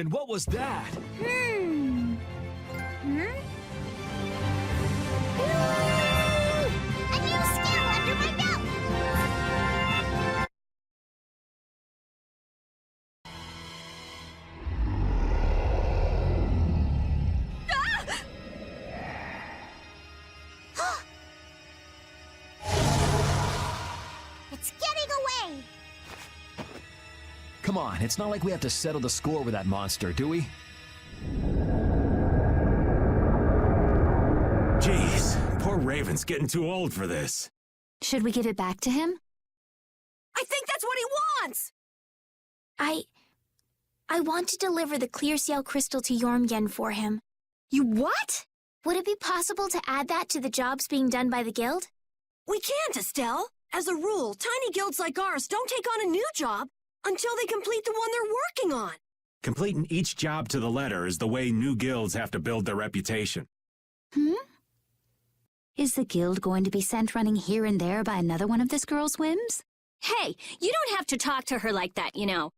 Speaker 10: And what was that?
Speaker 21: Hmm? A new skill under my belt! It's getting away!
Speaker 4: Come on, it's not like we have to settle the score with that monster, do we?
Speaker 15: Jeez, poor Raven's getting too old for this.
Speaker 5: Should we give it back to him?
Speaker 1: I think that's what he wants!
Speaker 6: I want to deliver the clear seal crystal to Jormgen for him.
Speaker 1: You what?
Speaker 6: Would it be possible to add that to the jobs being done by the guild?
Speaker 1: We can't, Estelle. As a rule, tiny guilds like ours don't take on a new job until they complete the one they're working on.
Speaker 15: Completing each job to the letter is the way new guilds have to build their reputation.
Speaker 5: Is the guild going to be sent running here and there by another one of this girl's whims?
Speaker 11: Hey, you don't have to talk to her like that, you know.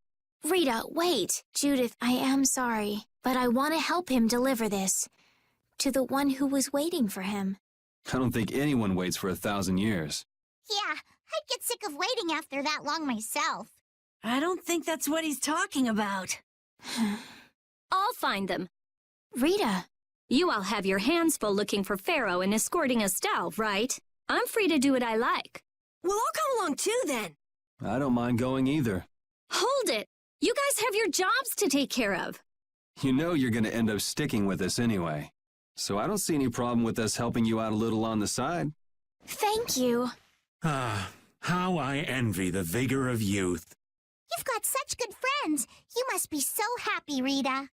Speaker 6: Rita, wait. Judith, I am sorry, but I want to help him deliver this to the one who was waiting for him.
Speaker 3: I don't think anyone waits for 1,000 years.
Speaker 21: Yeah, I'd get sick of waiting after that long myself.
Speaker 1: I don't think that's what he's talking about.
Speaker 11: I'll find them.
Speaker 6: Rita.
Speaker 11: You all have your hands full looking for Pharaoh and escorting Estelle, right? I'm free to do what I like.
Speaker 1: Well, I'll come along too, then.
Speaker 3: I don't mind going either.
Speaker 11: Hold it! You guys have your jobs to take care of.
Speaker 3: You know you're going to end up sticking with us anyway. So I don't see any problem with us helping you out a little on the side.
Speaker 6: Thank you.
Speaker 15: Ah, how I envy the vigor of youth.
Speaker 21: You've got such good friends. You must be so happy, Rita.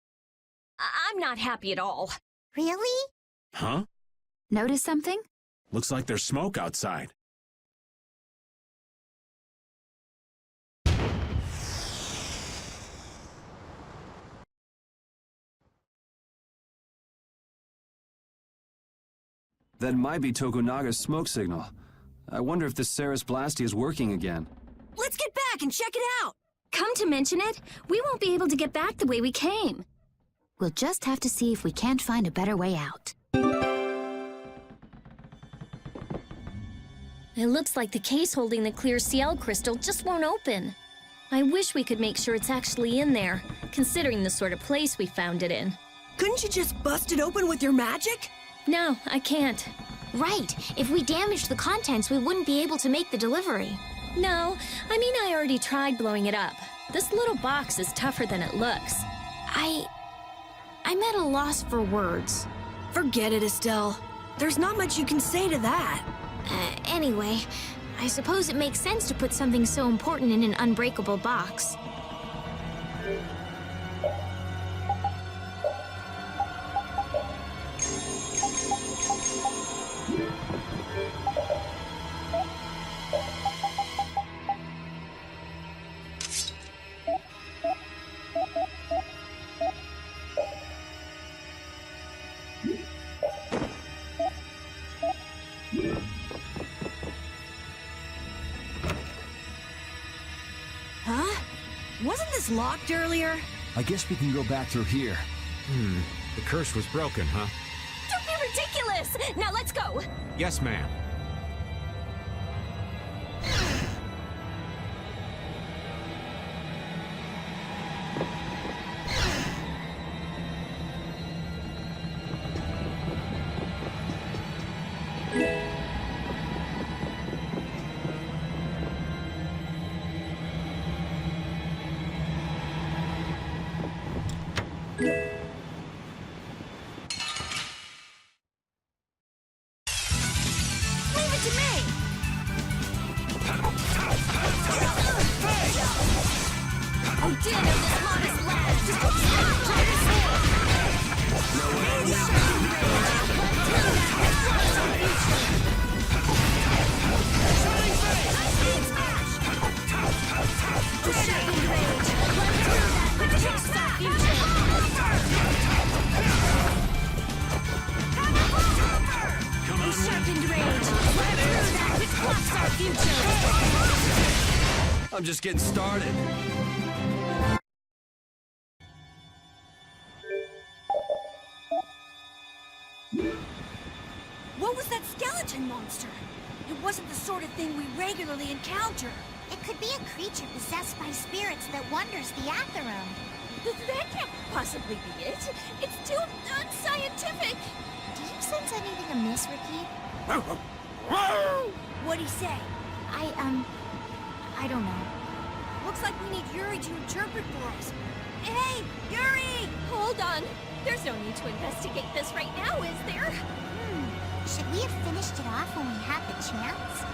Speaker 11: I'm not happy at all.
Speaker 21: Really?
Speaker 15: Huh?
Speaker 5: Notice something?
Speaker 15: Looks like there's smoke outside.
Speaker 3: That might be Tokunaga's smoke signal. I wonder if the Ceres Blastia is working again.
Speaker 1: Let's get back and check it out!
Speaker 11: Come to mention it, we won't be able to get back the way we came.
Speaker 5: We'll just have to see if we can't find a better way out.
Speaker 11: It looks like the case holding the clear CL crystal just won't open. I wish we could make sure it's actually in there, considering the sort of place we found it in.
Speaker 1: Couldn't you just bust it open with your magic?
Speaker 11: No, I can't.
Speaker 6: Right. If we damaged the contents, we wouldn't be able to make the delivery.
Speaker 11: No, I mean I already tried blowing it up. This little box is tougher than it looks.
Speaker 6: I'm at a loss for words.
Speaker 1: Forget it, Estelle. There's not much you can say to that.
Speaker 6: Anyway, I suppose it makes sense to put something so important in an unbreakable box.
Speaker 1: Huh? Wasn't this locked earlier?
Speaker 4: I guess we can go back through here.
Speaker 12: The curse was broken, huh?
Speaker 11: Don't be ridiculous! Now let's go!
Speaker 12: Yes, ma'am.
Speaker 3: I'm just getting started.
Speaker 1: It wasn't the sort of thing we regularly encounter.
Speaker 21: It could be a creature possessed by spirits that wanders the Atherum.
Speaker 6: That can't possibly be it. It's too unscientific.
Speaker 21: Do you sense anything amiss, Ricky?
Speaker 1: What'd he say?
Speaker 21: I don't know.
Speaker 1: Looks like we need Yuri to interpret for us. Hey, Yuri!
Speaker 6: Hold on. There's no need to investigate this right now, is there?
Speaker 21: Should we have finished it off when we had the chance?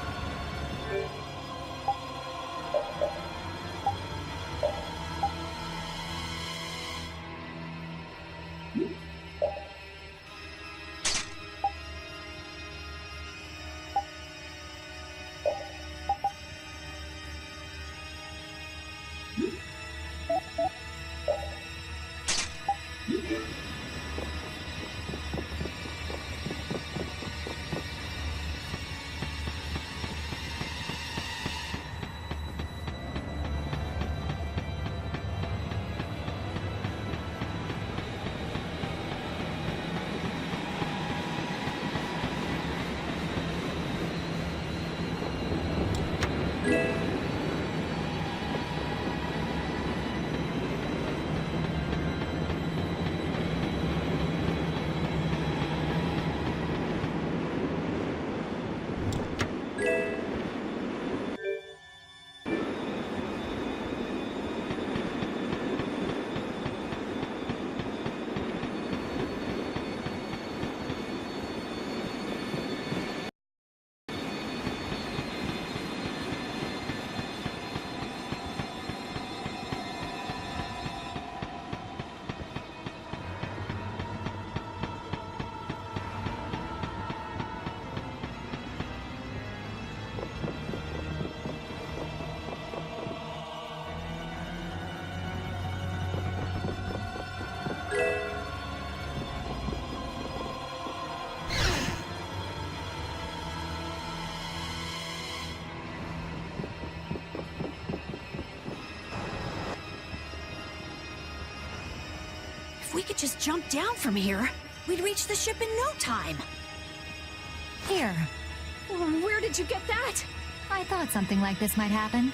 Speaker 1: If we could just jump down from here, we'd reach the ship in no time.
Speaker 5: Here.
Speaker 6: Where did you get that?
Speaker 5: I thought something like this might happen.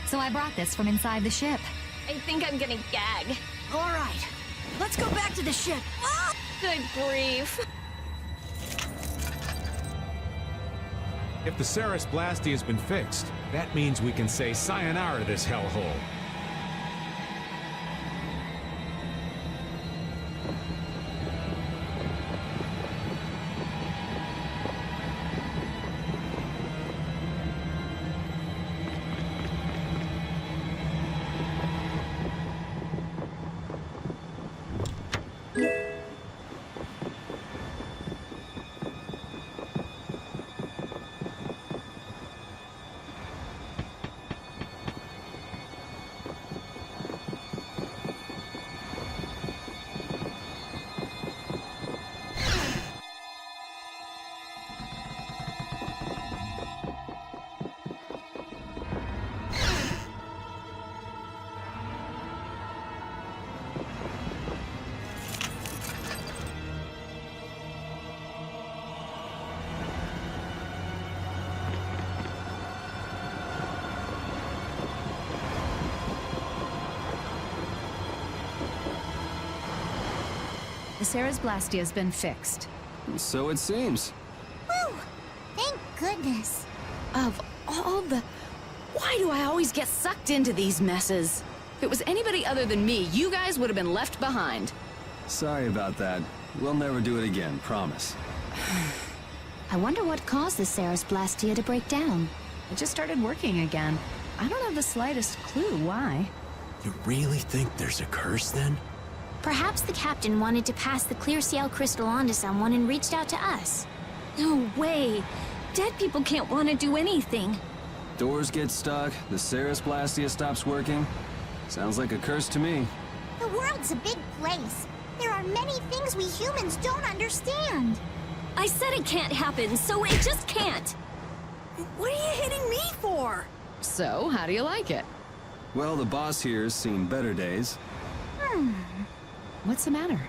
Speaker 5: So I brought this from inside the ship.
Speaker 6: I think I'm gonna gag.
Speaker 1: All right, let's go back to the ship. Ah!
Speaker 6: Good grief.
Speaker 12: If the Ceres Blastia has been fixed, that means we can say sayonara to this hellhole.
Speaker 2: The Ceres Blastia has been fixed.
Speaker 3: So it seems.
Speaker 21: Whew! Thank goodness.
Speaker 19: Of all the... Why do I always get sucked into these messes? If it was anybody other than me, you guys would have been left behind.
Speaker 3: Sorry about that. We'll never do it again, promise.
Speaker 5: I wonder what caused the Ceres Blastia to break down.
Speaker 2: It just started working again. I don't have the slightest clue why.
Speaker 15: You really think there's a curse then?
Speaker 6: Perhaps the captain wanted to pass the clear Ciel crystal on to someone and reached out to us. No way! Dead people can't want to do anything.
Speaker 3: Doors get stuck, the Ceres Blastia stops working. Sounds like a curse to me.
Speaker 21: The world's a big place. There are many things we humans don't understand.
Speaker 6: I said it can't happen, so it just can't.
Speaker 1: What are you hitting me for?
Speaker 2: So, how do you like it?
Speaker 3: Well, the boss here's seen better days.
Speaker 2: What's the matter?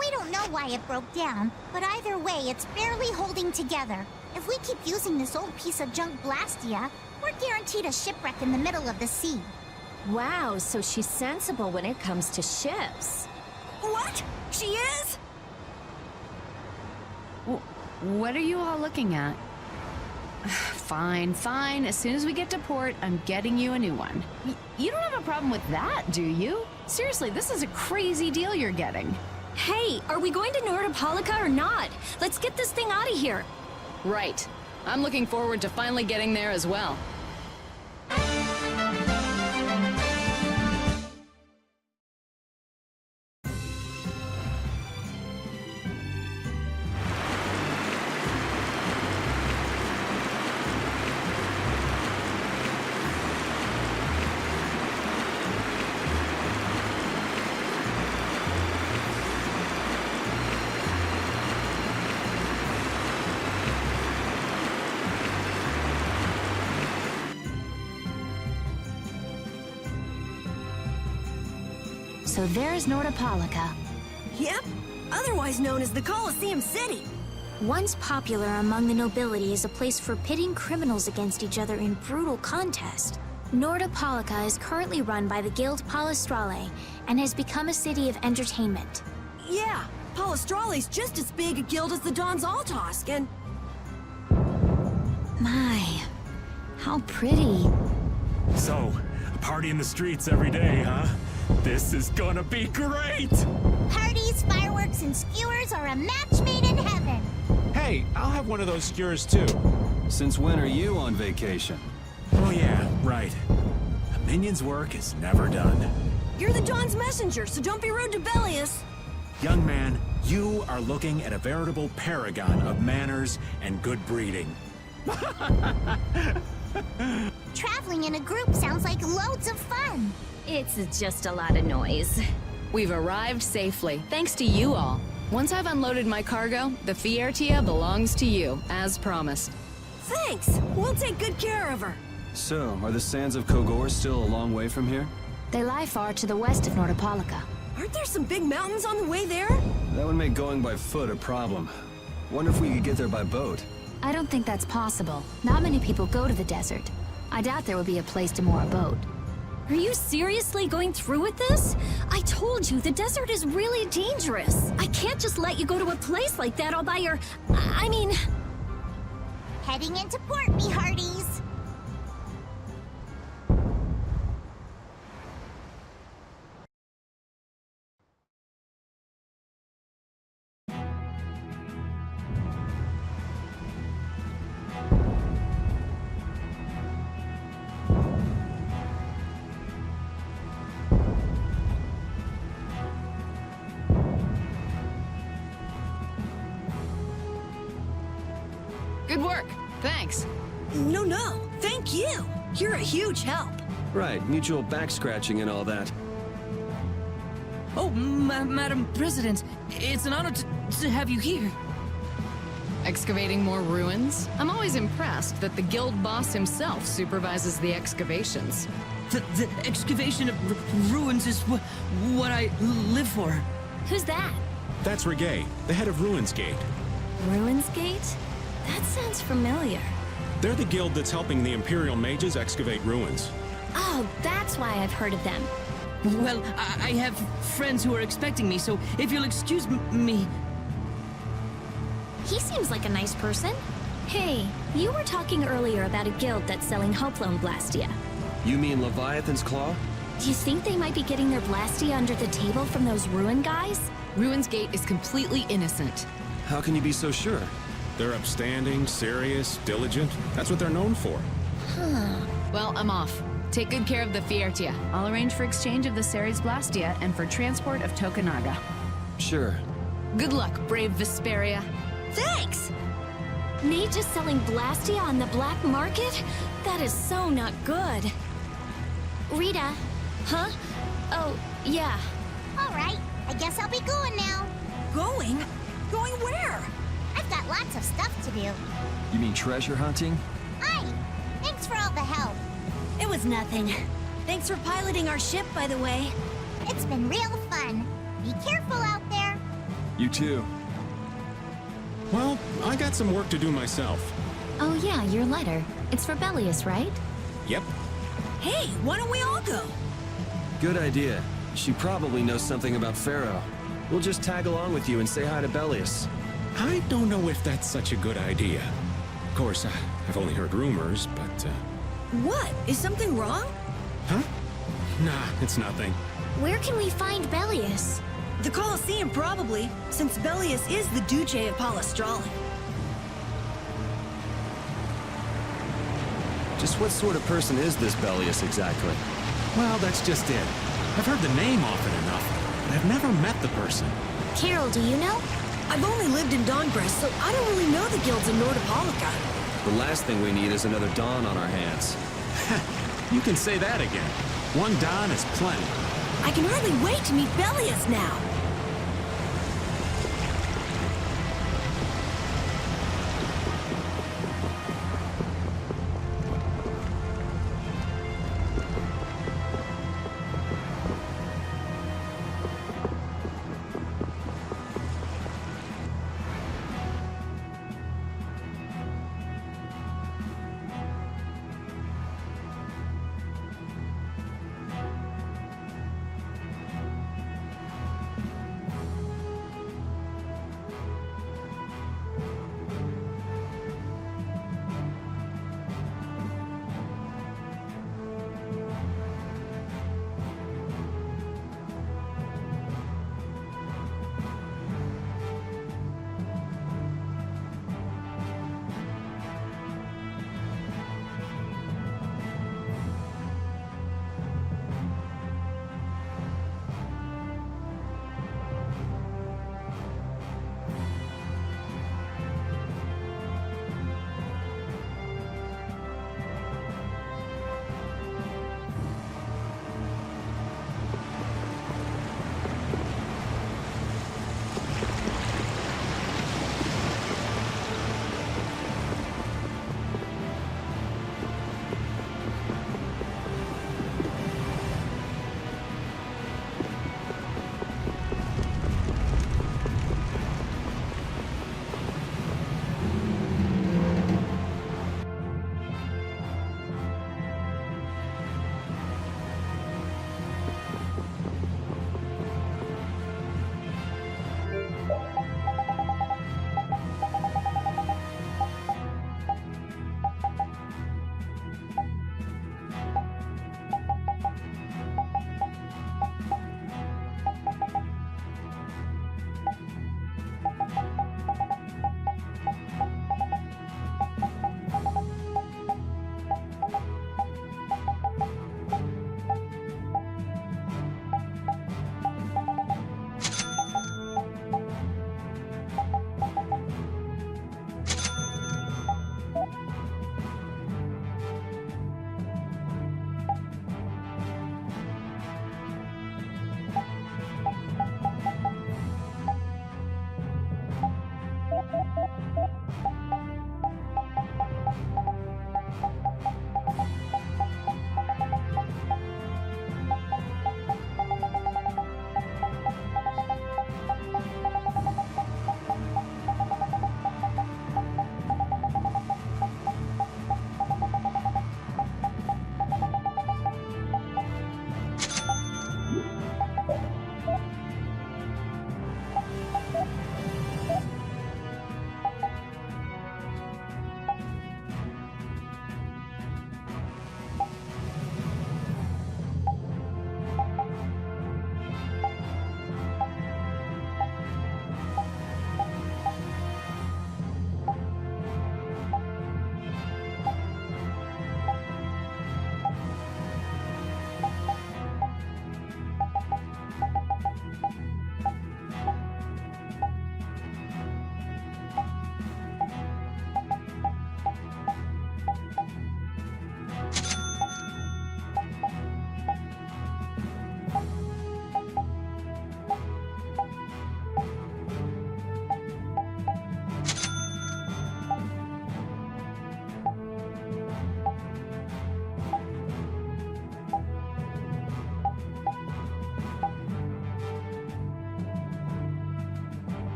Speaker 21: We don't know why it broke down, but either way, it's barely holding together. If we keep using this old piece of junk Blastia, we're guaranteed a shipwreck in the middle of the sea.
Speaker 11: Wow, so she's sensible when it comes to ships.
Speaker 1: What? She is?
Speaker 2: What are you all looking at? Fine, fine. As soon as we get to port, I'm getting you a new one. You don't have a problem with that, do you? Seriously, this is a crazy deal you're getting.
Speaker 11: Hey, are we going to Nordopolica or not? Let's get this thing out of here.
Speaker 19: Right. I'm looking forward to finally getting there as well.
Speaker 6: So there's Nordopolica.
Speaker 1: Yep, otherwise known as the Colosseum City.
Speaker 6: Once popular among the nobility as a place for pitting criminals against each other in brutal contest, Nordopolica is currently run by the Guild Palestrale and has become a city of entertainment.
Speaker 1: Yeah, Palestrale's just as big a guild as the Don's Altosk, and...
Speaker 6: My, how pretty.
Speaker 15: So, a party in the streets every day, huh? This is gonna be great!
Speaker 21: Parties, fireworks, and skewers are a match made in heaven.
Speaker 12: Hey, I'll have one of those skewers too.
Speaker 3: Since when are you on vacation?
Speaker 15: Oh yeah, right. A minion's work is never done.
Speaker 1: You're the Don's messenger, so don't be rude to Bellius.
Speaker 15: Young man, you are looking at a veritable paragon of manners and good breeding.
Speaker 21: Traveling in a group sounds like loads of fun.
Speaker 11: It's just a lot of noise.
Speaker 19: We've arrived safely, thanks to you all. Once I've unloaded my cargo, the Fiertia belongs to you, as promised.
Speaker 1: Thanks! We'll take good care of her.
Speaker 3: So, are the sands of Kogor still a long way from here?
Speaker 6: They lie far to the west of Nordopolica.
Speaker 1: Aren't there some big mountains on the way there?
Speaker 3: That would make going by foot a problem. Wonder if we could get there by boat.
Speaker 6: I don't think that's possible. Not many people go to the desert. I doubt there would be a place to moor a boat.
Speaker 11: Are you seriously going through with this? I told you, the desert is really dangerous. I can't just let you go to a place like that all by your... I mean...
Speaker 21: Heading into port, me hearties.
Speaker 19: Good work. Thanks.
Speaker 1: No. Thank you. You're a huge help.
Speaker 3: Right, mutual back scratching and all that.
Speaker 13: Oh, Madam President, it's an honor to have you here.
Speaker 19: Excavating more ruins? I'm always impressed that the guild boss himself supervises the excavations.
Speaker 13: The excavation of ruins is what I live for.
Speaker 6: Who's that?
Speaker 15: That's Regay, the head of Ruins Gate.
Speaker 11: Ruins Gate? That sounds familiar.
Speaker 15: They're the guild that's helping the Imperial mages excavate ruins.
Speaker 11: Oh, that's why I've heard of them.
Speaker 13: Well, I have friends who are expecting me, so if you'll excuse me...
Speaker 6: He seems like a nice person.
Speaker 11: Hey, you were talking earlier about a guild that's selling Hoplone Blastia.
Speaker 3: You mean Leviathan's Claw?
Speaker 11: Do you think they might be getting their Blastia under the table from those ruin guys?
Speaker 19: Ruins Gate is completely innocent.
Speaker 3: How can you be so sure?
Speaker 15: They're upstanding, serious, diligent. That's what they're known for.
Speaker 19: Well, I'm off. Take good care of the Fiertia. I'll arrange for exchange of the Ceres Blastia and for transport of Tokunaga.
Speaker 3: Sure.
Speaker 19: Good luck, brave Vesperia.
Speaker 1: Thanks!
Speaker 11: Mages selling Blastia on the black market? That is so not good.
Speaker 21: Rita.
Speaker 11: Huh? Oh, yeah.
Speaker 21: All right, I guess I'll be going now.
Speaker 1: Going? Going where?
Speaker 21: I've got lots of stuff to do.
Speaker 3: You mean treasure hunting?
Speaker 21: Aye. Thanks for all the help.
Speaker 1: It was nothing. Thanks for piloting our ship, by the way.
Speaker 21: It's been real fun. Be careful out there.
Speaker 3: You too.
Speaker 15: Well, I got some work to do myself.
Speaker 11: Oh yeah, your letter. It's for Bellius, right?
Speaker 15: Yep.
Speaker 1: Hey, why don't we all go?
Speaker 3: Good idea. She probably knows something about Pharaoh. We'll just tag along with you and say hi to Bellius.
Speaker 15: I don't know if that's such a good idea. Of course, I've only heard rumors, but,
Speaker 1: What? Is something wrong?
Speaker 15: Huh? Nah, it's nothing.
Speaker 6: Where can we find Bellius?
Speaker 1: The Colosseum, probably, since Bellius is the Duce of Palestrale.
Speaker 3: Just what sort of person is this Bellius exactly?
Speaker 15: Well, that's just it. I've heard the name often enough, but I've never met the person.
Speaker 6: Carol, do you know?
Speaker 1: I've only lived in Dongress, so I don't really know the guilds in Nordopolica.
Speaker 3: The last thing we need is another Dawn on our hands.
Speaker 15: You can say that again. One Don is plenty.
Speaker 1: I can hardly wait to meet Bellius now.